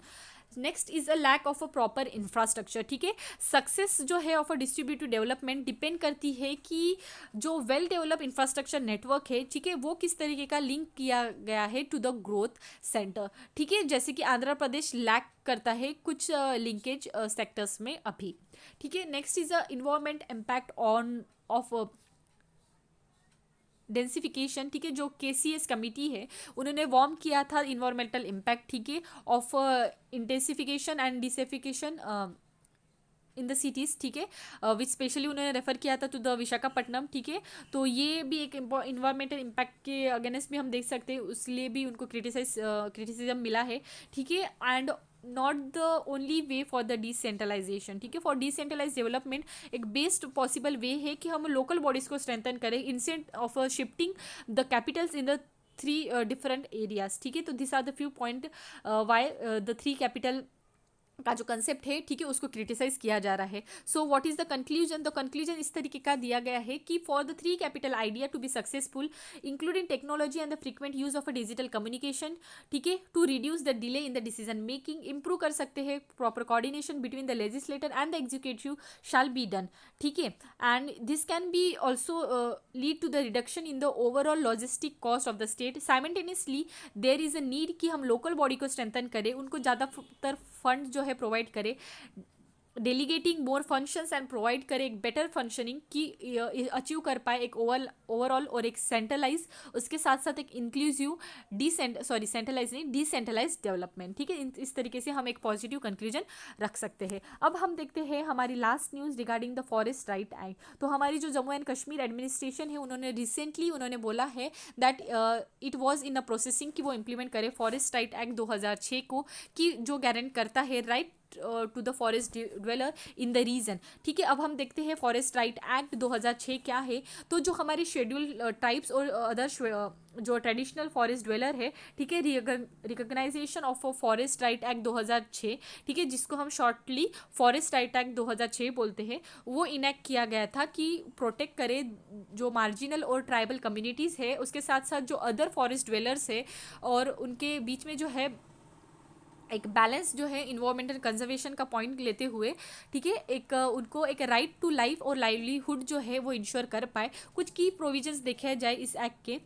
Next is a lack of a proper infrastructure, ठीक है. सक्सेस जो है of a distributive development depend करती है कि जो वेल डेवलप इंफ्रास्ट्रक्चर नेटवर्क है, ठीक है, वो किस तरीके का लिंक किया गया है टू द ग्रोथ सेंटर, ठीक है, जैसे कि आंध्र प्रदेश लैक करता है कुछ लिंकेज सेक्टर्स में अभी, ठीक है. Next is a environment impact on off densification, ठीक है, जो KCS कमिटी है उन्होंने वार्म किया था इन्वायरमेंटल इम्पैक्ट, ठीक है, of intensification and densification in the cities, ठीक है, विच स्पेशली उन्होंने रेफर किया था टू द विशाखापट्टनम, ठीक है. तो ये भी एक इन्वायरमेंटल इम्पैक्ट के अगेंस्ट भी हम देख सकते हैं, उसलिए भी उनको क्रिटिसिज्म मिला है, ठीक है. And not the only way for the decentralization, ठीक है. फॉर डिसेंट्रलाइज डेवलपमेंट एक बेस्ट पॉसिबल वे है कि हम लोकल बॉडीज़ को स्ट्रेंथन करें instead of shifting the capitals in the 3 different areas, ठीक है. तो this are the few point why the 3 capital का जो कंसेप्ट है, ठीक है, उसको क्रिटिसाइज किया जा रहा है. So what is the conclusion? The conclusion इस तरीके का दिया गया है कि for the 3 capital idea to be successful including technology and the frequent use of a digital communication, ठीक है, to reduce the delay in the decision making, improve कर सकते हैं proper coordination between the legislator and the executive shall be done, ठीक है. And this can be also lead to the reduction in the overall logistic cost of the state. Simultaneously there is a need कि हम local body को strengthen करें, उनको ज़्यादातर fund जो है प्रोवाइड करें delegating more functions and provide करे एक बेटर फंक्शनिंग की अचीव कर पाए, एक ओवरऑल और एक सेंट्रलाइज, उसके साथ साथ एक इंक्लूसिव सेंट्रलाइज नहीं, डिसेंट्रलाइज डेवलपमेंट। ठीक है, इस तरीके से हम एक पॉजिटिव कंक्लूजन रख सकते हैं। अब हम देखते हैं हमारी last news regarding the forest right act. तो हमारी जो जम्मू एंड कश्मीर एडमिनिस्ट्रेशन है, उन्होंने रिसेंटली उन्होंने बोला है that it was in a processing कि वो इम्प्लीमेंट करे फॉरेस्ट राइट एक्ट 2006 को, कि जो गारंट करता है right to the forest dweller in the region. ठीक है, अब हम देखते हैं फॉरेस्ट राइट एक्ट 2006 क्या है। तो जो हमारे शेड्यूल ट्राइब्स और अदर जो ट्रेडिशनल फॉरेस्ट ड्वेलर है, ठीक है, recognition of forest right act 2006, ठीक है, जिसको हम शॉर्टली फॉरेस्ट राइट एक्ट 2006 बोलते हैं, वो इनेक्ट किया गया था कि प्रोटेक्ट करे जो मार्जिनल और ट्राइबल कम्युनिटीज़ है, उसके साथ साथ जो अदर फॉरेस्ट ड्वेलर्स है, और उनके बीच में जो है एक बैलेंस जो है इन्वायरमेंटल कंजर्वेशन का पॉइंट लेते हुए, ठीक है, एक उनको एक राइट टू लाइफ और लाइवलीहुड जो है वो इंश्योर कर पाए। कुछ की प्रोविजंस देखे जाए इस एक्ट के,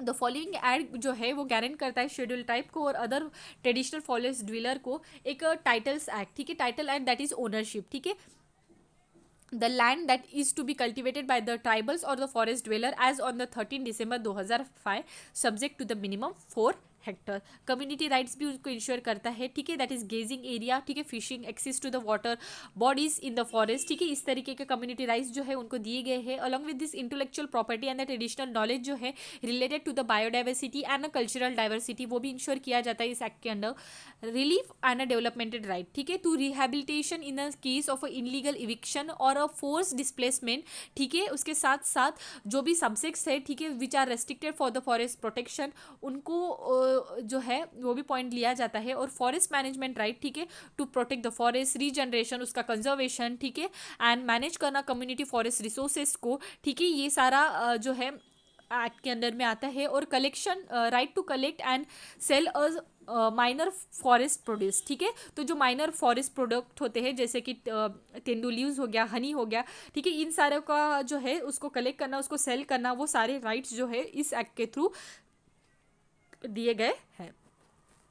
द फॉलोइंग एक्ट जो है वो गारंट करता है शेड्यूल टाइप को और अदर ट्रेडिशनल फॉरेस्ट ड्वेलर को एक टाइटल्स एक्ट, ठीक है, title act that is ownership, ठीक है, the land that is to be cultivated by the tribals or the forest dweller as on the 13 December 2005 subject to the minimum 4 Hector. Community rights भी उसको ensure करता है, ठीक है, that is gazing area, ठीक है, fishing, access to the water bodies in the forest, ठीक है, इस तरीके के कम्युनिटी राइट्स जो है उनको दिए गए हैं। Along with this intellectual property and the traditional knowledge जो है related to the biodiversity and cultural diversity, वो भी इंश्योर किया जाता है इस एक्ट के under. Relief and a developmented right, ठीक है, to rehabilitation in a case of a illegal eviction और अ फोर्स डिस्प्लेसमेंट, ठीक है, उसके साथ साथ जो भी सब्जेक्ट्स है, ठीक है, which are restricted for the forest protection, उनको जो है वो भी पॉइंट लिया जाता है। और फॉरेस्ट मैनेजमेंट राइट, ठीक है, to protect the forest, regeneration, उसका कंजर्वेशन, ठीक है, एंड मैनेज करना कम्युनिटी फॉरेस्ट रिसोर्सेज को, ठीक है, ये सारा जो है एक्ट के अंदर में आता है। और collection, right to collect and sell minor forest produce, ठीक है, तो जो माइनर फॉरेस्ट प्रोडक्ट होते हैं जैसे कि तेंदू लीव्स हो गया, हनी हो गया, ठीक है, इन सारे का जो है उसको कलेक्ट करना, उसको सेल करना, वो सारे राइट्स जो है इस एक्ट के थ्रू दिए गए हैं।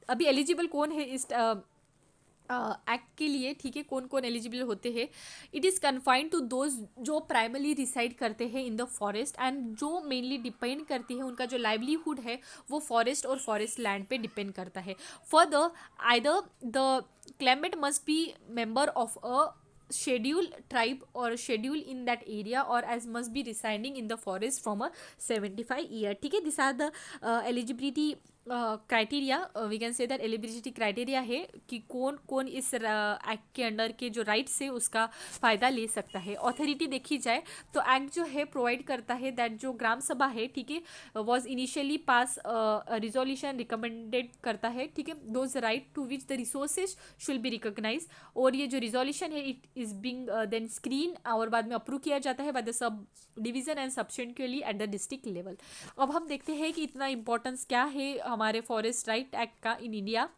अभी एलिजिबल कौन है इस एक्ट के लिए, ठीक है, कौन कौन एलिजिबल होते हैं। It is confined to those जो प्राइमरली रिसाइड करते हैं इन द फॉरेस्ट एंड जो मेनली डिपेंड करती है, उनका जो लाइवलीहुड है वो फॉरेस्ट और फॉरेस्ट लैंड पे डिपेंड करता है। Further either the climate must be member of a schedule tribe or schedule in that area or as must be residing in the forest from a 75 year, ठीक है, these are the eligibility criteria, we can say that eligibility criteria है कि कौन कौन इस act के under के जो राइट्स है उसका फ़ायदा ले सकता है। ऑथोरिटी देखी जाए तो एक्ट जो है प्रोवाइड करता है दैट जो ग्राम सभा है, ठीक है, was initially pass resolution recommended करता है, ठीक है, those right to which the resources shall be recognize, और ये जो रिजोल्यूशन है it is being then screen और बाद में अप्रूव किया जाता है by the sub division and subsequently at the district level. अब हम देखते हैं कि इतना इंपॉर्टेंस क्या है हमारे फॉरेस्ट राइट एक्ट का in India,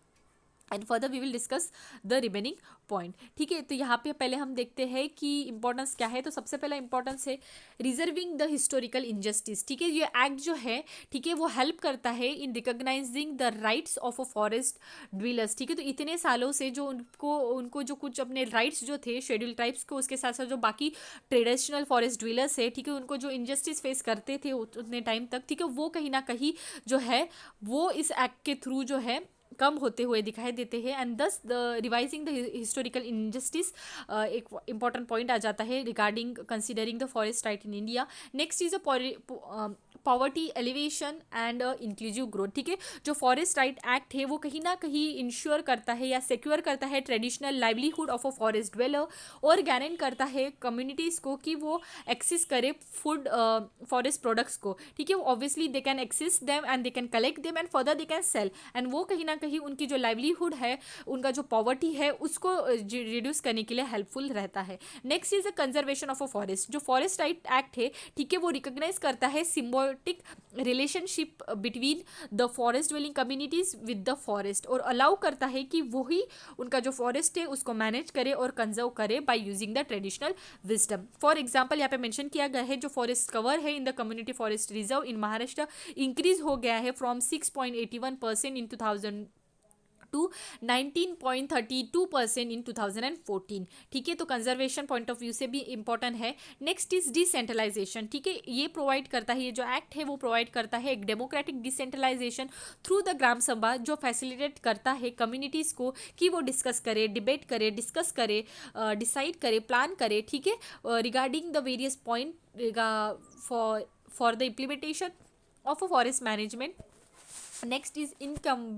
and further we will discuss the remaining point, ठीक है। तो यहाँ पे पहले हम देखते हैं कि इंपॉर्टेंस क्या है। तो सबसे पहला इंपॉर्टेंस है रिजर्विंग द हिस्टोरिकल इंजस्टिस, ठीक है, ये एक्ट जो है, ठीक है, वो हेल्प करता है in recognising the rights of a forest dwellers, ठीक है। तो इतने सालों से जो उनको जो कुछ अपने राइट्स जो थे शेड्यूल ट्राइब्स को, उसके साथ साथ जो बाकी ट्रेडिशनल फॉरेस्ट ड्वेलर्स है, ठीक है, उनको जो इंजस्टिस फेस करते थे उतने टाइम तक, ठीक है, वो कहीं ना कहीं जो है वो इस एक्ट के थ्रू जो है कम होते हुए दिखाई देते हैं। एंड दस the revising the historical injustice एक इंपॉर्टेंट पॉइंट आ जाता है regarding considering the forest right in India. Next is a poverty alleviation and inclusive growth, ठीक है, जो फॉरेस्ट राइट एक्ट है वो कहीं ना कहीं इंश्योर करता है या सिक्योर करता है traditional livelihood of a forest dweller और गारंट करता है कम्युनिटीज़ को कि वो एक्सेस करे फूड फॉरेस्ट प्रोडक्ट्स को, ठीक है, obviously they can access them and they can collect them and further they can sell, and वो कहीं ना कहीं उनकी जो लाइवलीहुड है, उनका जो पॉवर्टी है, उसको रिड्यूस करने के लिए हेल्पफुल रहता है। Next is the conservation of a forest, जो फॉरेस्ट राइट एक्ट है, ठीक है, वो रिकॉग्नाइज करता है symbiotic relationship between the forest dwelling communities with the forest और अलाउ करता है कि वही उनका जो फॉरेस्ट है उसको मैनेज करे और कंजर्व करे by using the traditional wisdom. For example यहाँ पे मेंशन किया गया है जो फॉरेस्ट कवर है in the community forest reserve in Maharashtra increase हो गया है फ्रॉम 6.81% इन टू 19.32% इन 2014। ठीक है, तो कंजर्वेशन पॉइंट ऑफ व्यू से भी इंपॉर्टेंट है। Next is decentralization. ठीक है, ये प्रोवाइड करता है, ये जो एक्ट है वो प्रोवाइड करता है एक democratic decentralisation through the gram सभा, जो फैसिलिटेट करता है कम्युनिटीज़ को कि वो डिस्कस करे, डिबेट करे, डिस्कस करे, डिसाइड करे, प्लान करे। ठीक है, regarding the various point for the implementation of a forest management. Next is income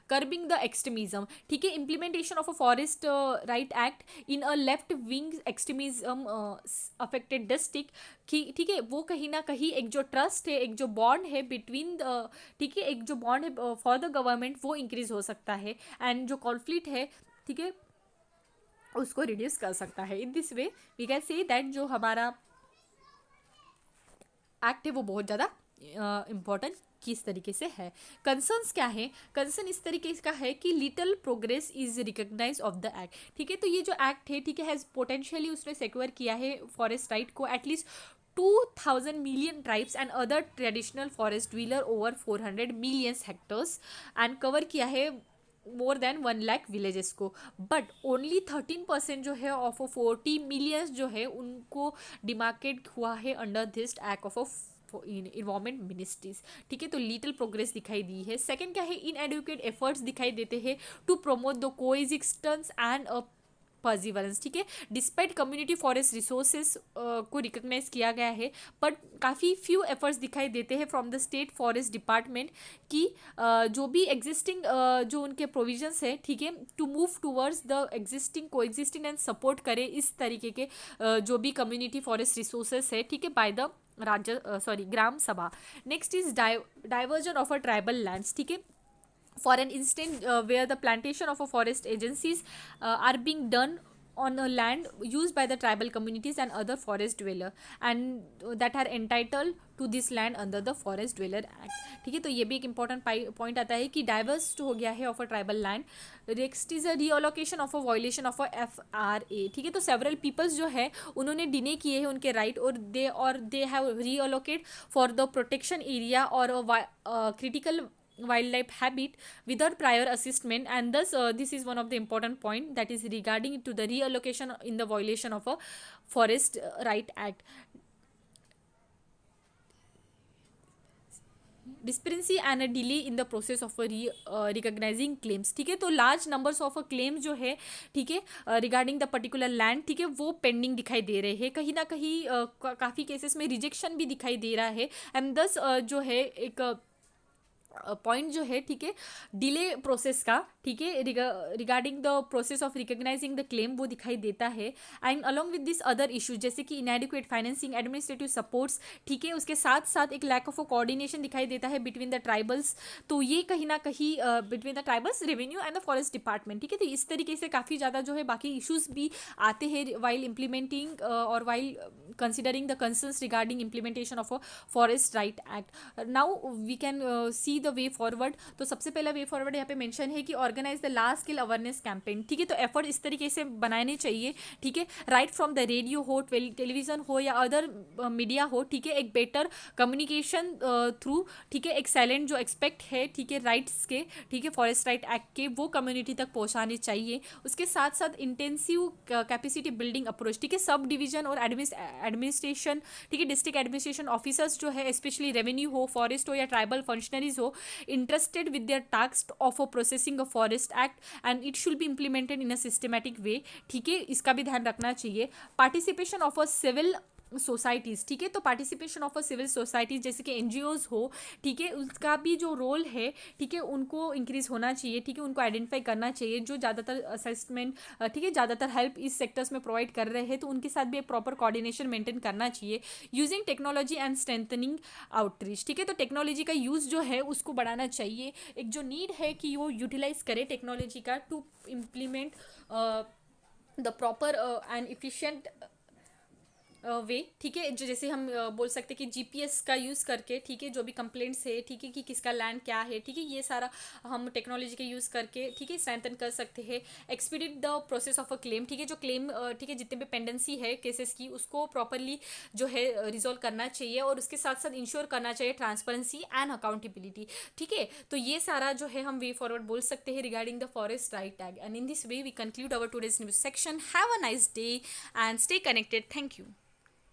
curbing the extremism। ठीक है, implementation of a forest right act in a left wing extremism affected district। ठीक है, वो कहीं ना कहीं एक जो ट्रस्ट है, एक जो बॉन्ड है बिटवीन द, ठीक है, एक जो बॉन्ड है फॉर द गवर्नमेंट वो इंक्रीज हो सकता है, एंड जो कॉन्फ्लिक्ट है, ठीक है, उसको रिड्यूस कर सकता है। In this way we can say that जो हमारा एक्ट है वो बहुत ज़्यादा इम्पोर्टेंट किस तरीके से है। कंसर्न्स क्या है? कंसर्न इस तरीके का है कि little progress is recognize of the act. ठीक है, तो ये जो एक्ट है, ठीक है, हैज़ पोटेंशियली उसने सिक्योर किया है फॉरेस्ट राइट को at least 2000 million tribes and other traditional forest dweller over 400 million hectares and cover किया है मोर देन 1 लाख विलेजेस को। बट ओनली 13% जो है ऑफ 40 मिलियंस जो है उनको डिमार्केट हुआ है under this act of environment ministries. ठीक है, तो लिटिल प्रोग्रेस दिखाई दी है। सेकंड क्या है? इनएडुकेट एफर्ट्स दिखाई देते हैं to promote the coexistence and perseverance. ठीक है, डिस्पाइट कम्युनिटी फॉरेस्ट रिसोर्सेज को रिकग्नाइज किया गया है, बट काफ़ी फ्यू एफर्ट्स दिखाई देते हैं from the state forest department कि जो भी एग्जिस्टिंग जो उनके प्रोविजंस है, ठीक है, to move towards the existing को एग्जिस्टिंग एंड सपोर्ट करे इस तरीके के जो भी कम्युनिटी फॉरेस्ट रिसोर्सेज है, ठीक है, बाय द ग्राम सभा। Next is diversion of a tribal lands. ठीक है, for an instant where the plantation of a forest agencies are being done on a land used by the tribal communities and other forest dweller and that are entitled to this land under the forest dweller act। ठीक है, तो ये भी एक important point आता है कि diverse हो गया है of a tribal land. Next is a reallocation of a violation of a FRA। ठीक है, तो सेवरल पीपल्स जो है उन्होंने डिने किए हैं उनके राइट, और they have reallocate for the protection area और critical wildlife habit without prior assessment, and thus this is one of the important point that is regarding to the reallocation in the violation of a forest right act। Discrepancy and a delay in the process of recognising claims. ठीक है, तो large numbers of a claim जो है, ठीक है, regarding the particular land, ठीक है, वो पेंडिंग दिखाई दे रहे हैं। कहीं ना कहीं काफ़ी केसेस में रिजेक्शन भी दिखाई दे रहा है, एंड दस जो है एक पॉइंट जो है, ठीक है, डिले प्रोसेस का, ठीक है, regarding the process of recognising the claim वो दिखाई देता है। And along with this other issues जैसे कि इनएडिक्वेट फाइनेंसिंग, एडमिनिस्ट्रेटिव सपोर्ट्स, ठीक है, उसके साथ साथ एक लैक ऑफ अ कोऑर्डिनेशन दिखाई देता है बिटवीन द ट्राइबल्स। तो ये कहीं ना कहीं between the tribals, revenue and the forest department. ठीक है, तो इस तरीके से काफ़ी ज़्यादा जो है बाकी इश्यूज भी आते हैं वाइल इम्प्लीमेंटिंग और while considering the concerns regarding implementation of a forest right act। now we can see the way forward। तो सबसे पहला वे फॉरवर्ड यहाँ पे मेंशन है कि organize the large scale awareness campaign. ठीक है, तो एफर्ट इस तरीके से बनाने चाहिए, ठीक है, राइट फ्रॉम द रेडियो हो, टेलीविजन हो या अदर मीडिया हो, ठीक है, एक बेटर कम्युनिकेशन थ्रू, ठीक है, एक साइलेंट जो एक्सपेक्ट है, ठीक है, राइट्स के, ठीक है, फॉरेस्ट राइट एक्ट के, वो कम्युनिटी तक पहुँचाने चाहिए। उसके साथ साथ इंटेंसिव कैपेसिटी बिल्डिंग अप्रोच, ठीक है, सब डिवीजन और एडमिनिस्ट्रेशन, ठीक है, डिस्ट्रिक्ट एडमिनिस्ट्रेशन ऑफिसर्स जो है, स्पेशली रेवेन्यू हो, फॉरेस्ट हो या ट्राइबल फंक्शनरीज हो, interested with their task of a processing a forest act and it should be implemented in a systematic way। ठीक है, इसका भी ध्यान रखना चाहिए। Participation of a civil societies, ठीक है, तो participation of a civil societies जैसे कि NGOs हो, ठीक है, उसका भी जो रोल है, ठीक है, उनको इंक्रीज़ होना चाहिए, ठीक है, उनको आइडेंटिफाई करना चाहिए जो ज़्यादातर असेसमेंट, ठीक है, ज़्यादातर हेल्प इस सेक्टर्स में प्रोवाइड कर रहे हैं, तो उनके साथ भी एक प्रॉपर कोऑर्डिनेशन मेंटेन करना चाहिए। Using technology and strengthening outreach, ठीक है, तो टेक्नोलॉजी का यूज़ जो है उसको बढ़ाना चाहिए। एक जो नीड है कि वो यूटिलाइज करे टेक्नोलॉजी का to implement the proper and efficient way, ठीक है, जो जैसे हम बोल सकते हैं कि जीपीएस का यूज़ करके, ठीक है, जो भी कंप्लेंट्स है, ठीक है, कि किसका लैंड क्या है, ठीक है, ये सारा हम टेक्नोलॉजी के यूज़ करके, ठीक है, स्ट्रेंथन कर सकते हैं। Expedite the process of a claim, ठीक है, जो क्लेम, ठीक है, जितने भी पेंडेंसी है केसेस की, उसको प्रॉपरली जो है रिजोल्व करना चाहिए, और उसके साथ साथ इंश्योर करना चाहिए ट्रांसपेरेंसी एंड अकाउंटेबिलिटी, ठीक है। तो ये सारा जो है हम वे फॉरवर्ड बोल सकते हैं regarding the forest right tag. And in this way we conclude our today's news section. Have a nice day and stay connected. Thank you.